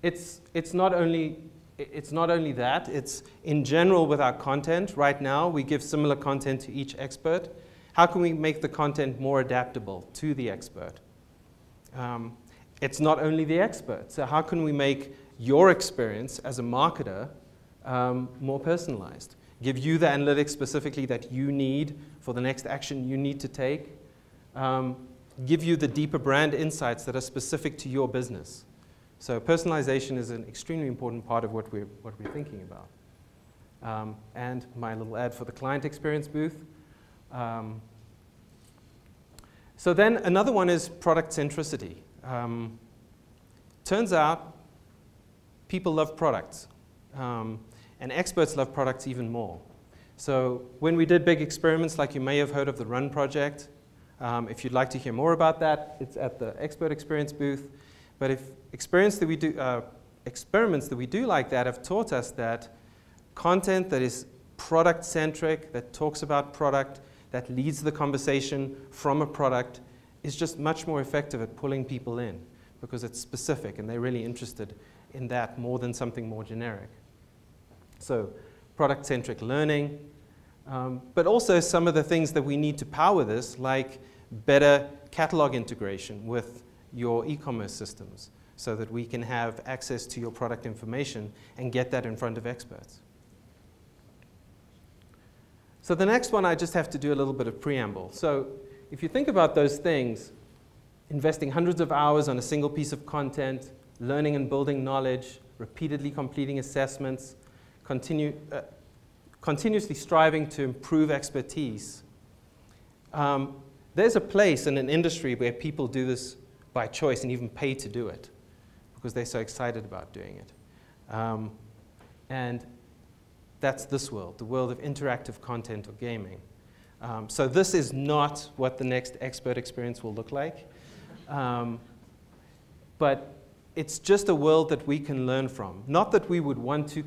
it's not only that, it's in general with our content. Right now, we give similar content to each expert. How can we make the content more adaptable to the expert? It's not only the expert. So how can we make your experience as a marketer more personalized? Give you the analytics specifically that you need for the next action you need to take. Give you the deeper brand insights that are specific to your business. So personalization is an extremely important part of what we're thinking about. And my little ad for the client experience booth. So then another one is product centricity. Turns out people love products. And experts love products even more. So when we did big experiments, like you may have heard of the Run project, if you'd like to hear more about that, it's at the Expert Experience booth. But if experiments that we do like that have taught us that content that is product-centric, that talks about product, that leads the conversation from a product, is just much more effective at pulling people in because it's specific and they're really interested in that more than something more generic. So product-centric learning, but also some of the things that we need to power this, like better catalog integration with your e-commerce systems so that we can have access to your product information and get that in front of experts. So the next one, I just have to do a little bit of preamble. So if you think about those things, investing hundreds of hours on a single piece of content, learning and building knowledge, repeatedly completing assessments, continuously striving to improve expertise, there's a place in an industry where people do this by choice and even pay to do it because they're so excited about doing it. And that's this world, the world of interactive content or gaming. So this is not what the next expert experience will look like. But it's just a world that we can learn from. Not that we would want to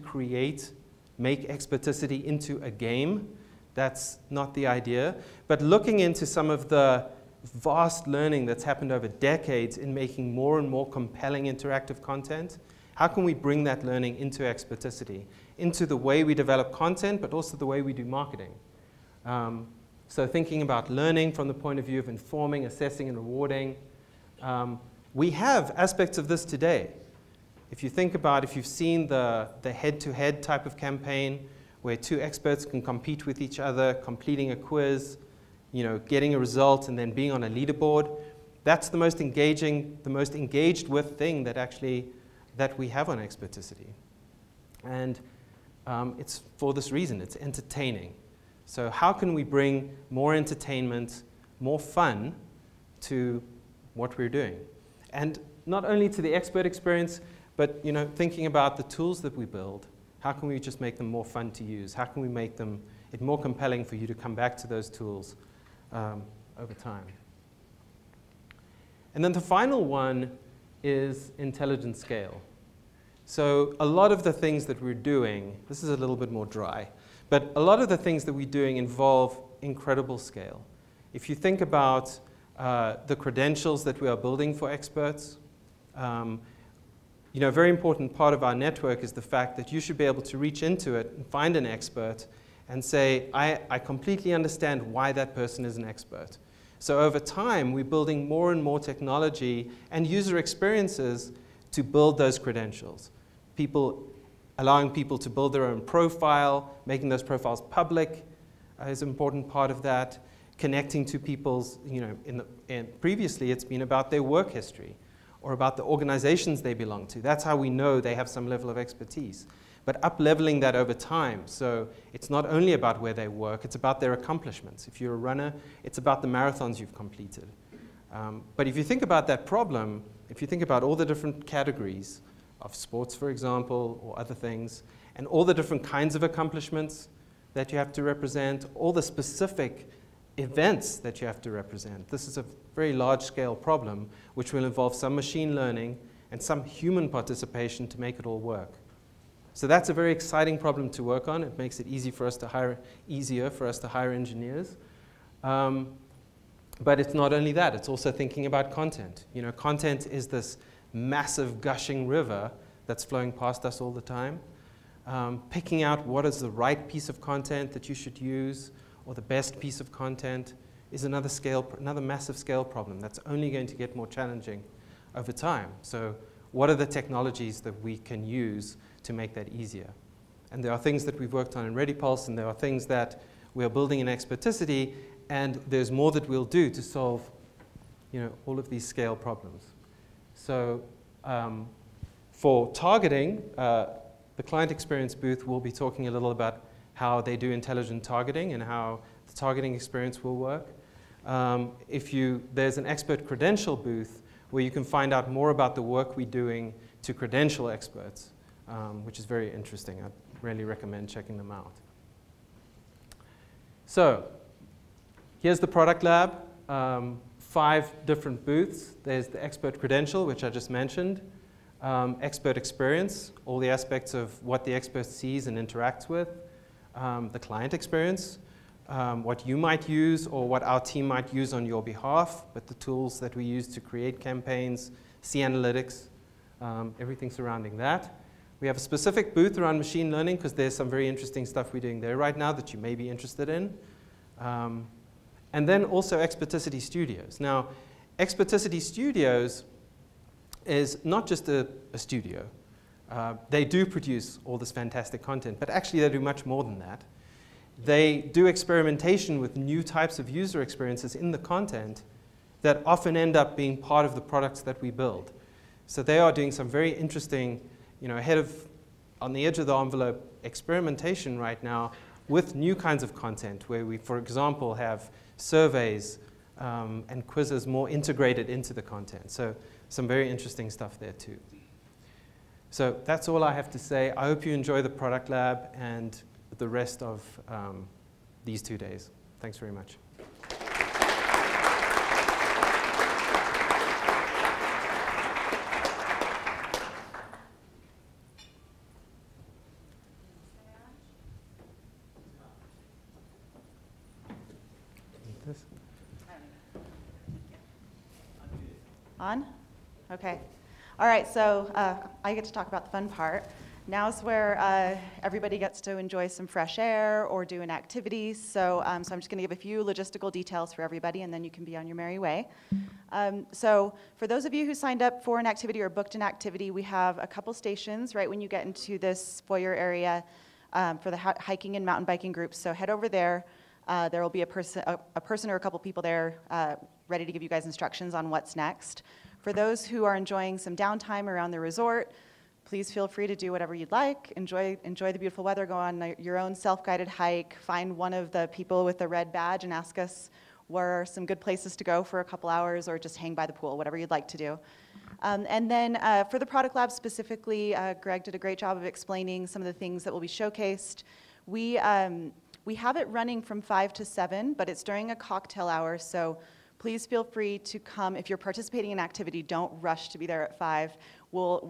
make Experticity into a game. That's not the idea. But looking into some of the vast learning that's happened over decades in making more and more compelling interactive content, how can we bring that learning into Experticity, into the way we develop content, but also the way we do marketing? So thinking about learning from the point of view of informing, assessing, and rewarding. We have aspects of this today. If you think about, if you've seen the head-to-head type of campaign where two experts can compete with each other, completing a quiz, getting a result, and then being on a leaderboard, that's the most engaged with thing that we have on Experticity. And it's for this reason, it's entertaining. So how can we bring more entertainment, more fun to what we're doing? And not only to the expert experience, but thinking about the tools that we build, how can we just make them more fun to use? How can we make it more compelling for you to come back to those tools over time? And then the final one is intelligent scale. So a lot of the things that we're doing, this is a little bit more dry, but a lot of the things that we're doing involve incredible scale. If you think about the credentials that we are building for experts, a very important part of our network is the fact that you should be able to reach into it and find an expert and say, I completely understand why that person is an expert. So over time, we're building more and more technology and user experiences to build those credentials. Allowing people to build their own profile, making those profiles public is an important part of that. Connecting to people's, previously it's been about their work history or about the organizations they belong to. That's how we know they have some level of expertise. But up-leveling that over time, so it's not only about where they work, it's about their accomplishments. If you're a runner, it's about the marathons you've completed. But if you think about that problem, if you think about all the different categories of sports, for example, or other things, and all the different kinds of accomplishments that you have to represent, all the specific events that you have to represent. This is a very large-scale problem, which will involve some machine learning and some human participation to make it all work. So that's a very exciting problem to work on. It makes it easier for us to hire engineers. But it's not only that, it's also thinking about content. You know, content is this massive gushing river that's flowing past us all the time. Picking out what is the right piece of content that you should use, or the best piece of content, is another massive scale problem that's only going to get more challenging over time. So what are the technologies that we can use to make that easier? And there are things that we've worked on in ReadyPulse, and there are things that we are building in Experticity, and there's more that we'll do to solve, you know, all of these scale problems. So for targeting, the client experience booth will be talking a little about how they do intelligent targeting and how the targeting experience will work. There's an expert credential booth where you can find out more about the work we're doing to credential experts, which is very interesting. I'd really recommend checking them out. So here's the product lab, 5 different booths. There's the expert credential, which I just mentioned, expert experience, all the aspects of what the expert sees and interacts with, the client experience, what you might use or what our team might use on your behalf, but the tools that we use to create campaigns, see analytics, everything surrounding that. We have a specific booth around machine learning because there's some very interesting stuff we're doing there right now that you may be interested in. And then also Experticity Studios. Now, Experticity Studios is not just a studio. They do produce all this fantastic content, but actually they do much more than that. They do experimentation with new types of user experiences in the content that often end up being part of the products that we build. So they are doing some very interesting, you know, on the edge of the envelope experimentation right now with new kinds of content where we, for example, have surveys and quizzes more integrated into the content. So some very interesting stuff there too. So that's all I have to say. I hope you enjoy the product lab and the rest of these 2 days. Thanks very much. On? Okay. All right, so I get to talk about the fun part. Now's where everybody gets to enjoy some fresh air or do an activity. So I'm just going to give a few logistical details for everybody, and then you can be on your merry way. So for those of you who signed up for an activity or booked an activity, we have a couple stations right when you get into this foyer area for the hiking and mountain biking groups. So head over there. There will be a person or a couple people there ready to give you guys instructions on what's next. For those who are enjoying some downtime around the resort, please feel free to do whatever you'd like. Enjoy the beautiful weather, go on your own self-guided hike, find one of the people with the red badge and ask us where are some good places to go for a couple hours, or just hang by the pool, whatever you'd like to do. And then for the product lab specifically, Greg did a great job of explaining some of the things that will be showcased. We have it running from 5 to 7, but it's during a cocktail hour, so please feel free to come. If you're participating in an activity, don't rush to be there at 5.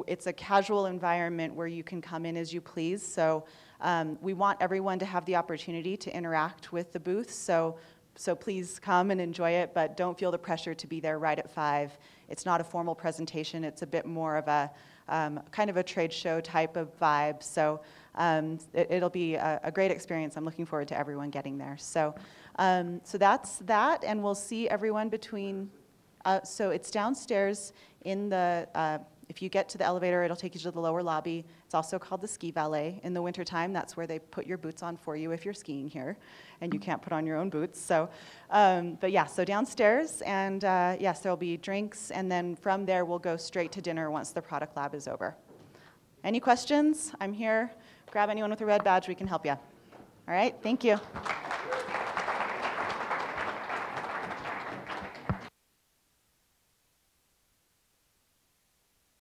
It's a casual environment where you can come in as you please. So we want everyone to have the opportunity to interact with the booth. So please come and enjoy it, but don't feel the pressure to be there right at 5. It's not a formal presentation. It's a bit more of a kind of a trade show type of vibe. So it'll be a great experience. I'm looking forward to everyone getting there. So that's that, and we'll see everyone between, so it's downstairs in the, if you get to the elevator, it'll take you to the lower lobby. It's also called the ski valet. In the wintertime, that's where they put your boots on for you if you're skiing here, and you can't put on your own boots. So, but yeah, so downstairs, and yes, there'll be drinks, and then from there, we'll go straight to dinner once the product lab is over. Any questions? I'm here. Grab anyone with a red badge, we can help you. All right, thank you.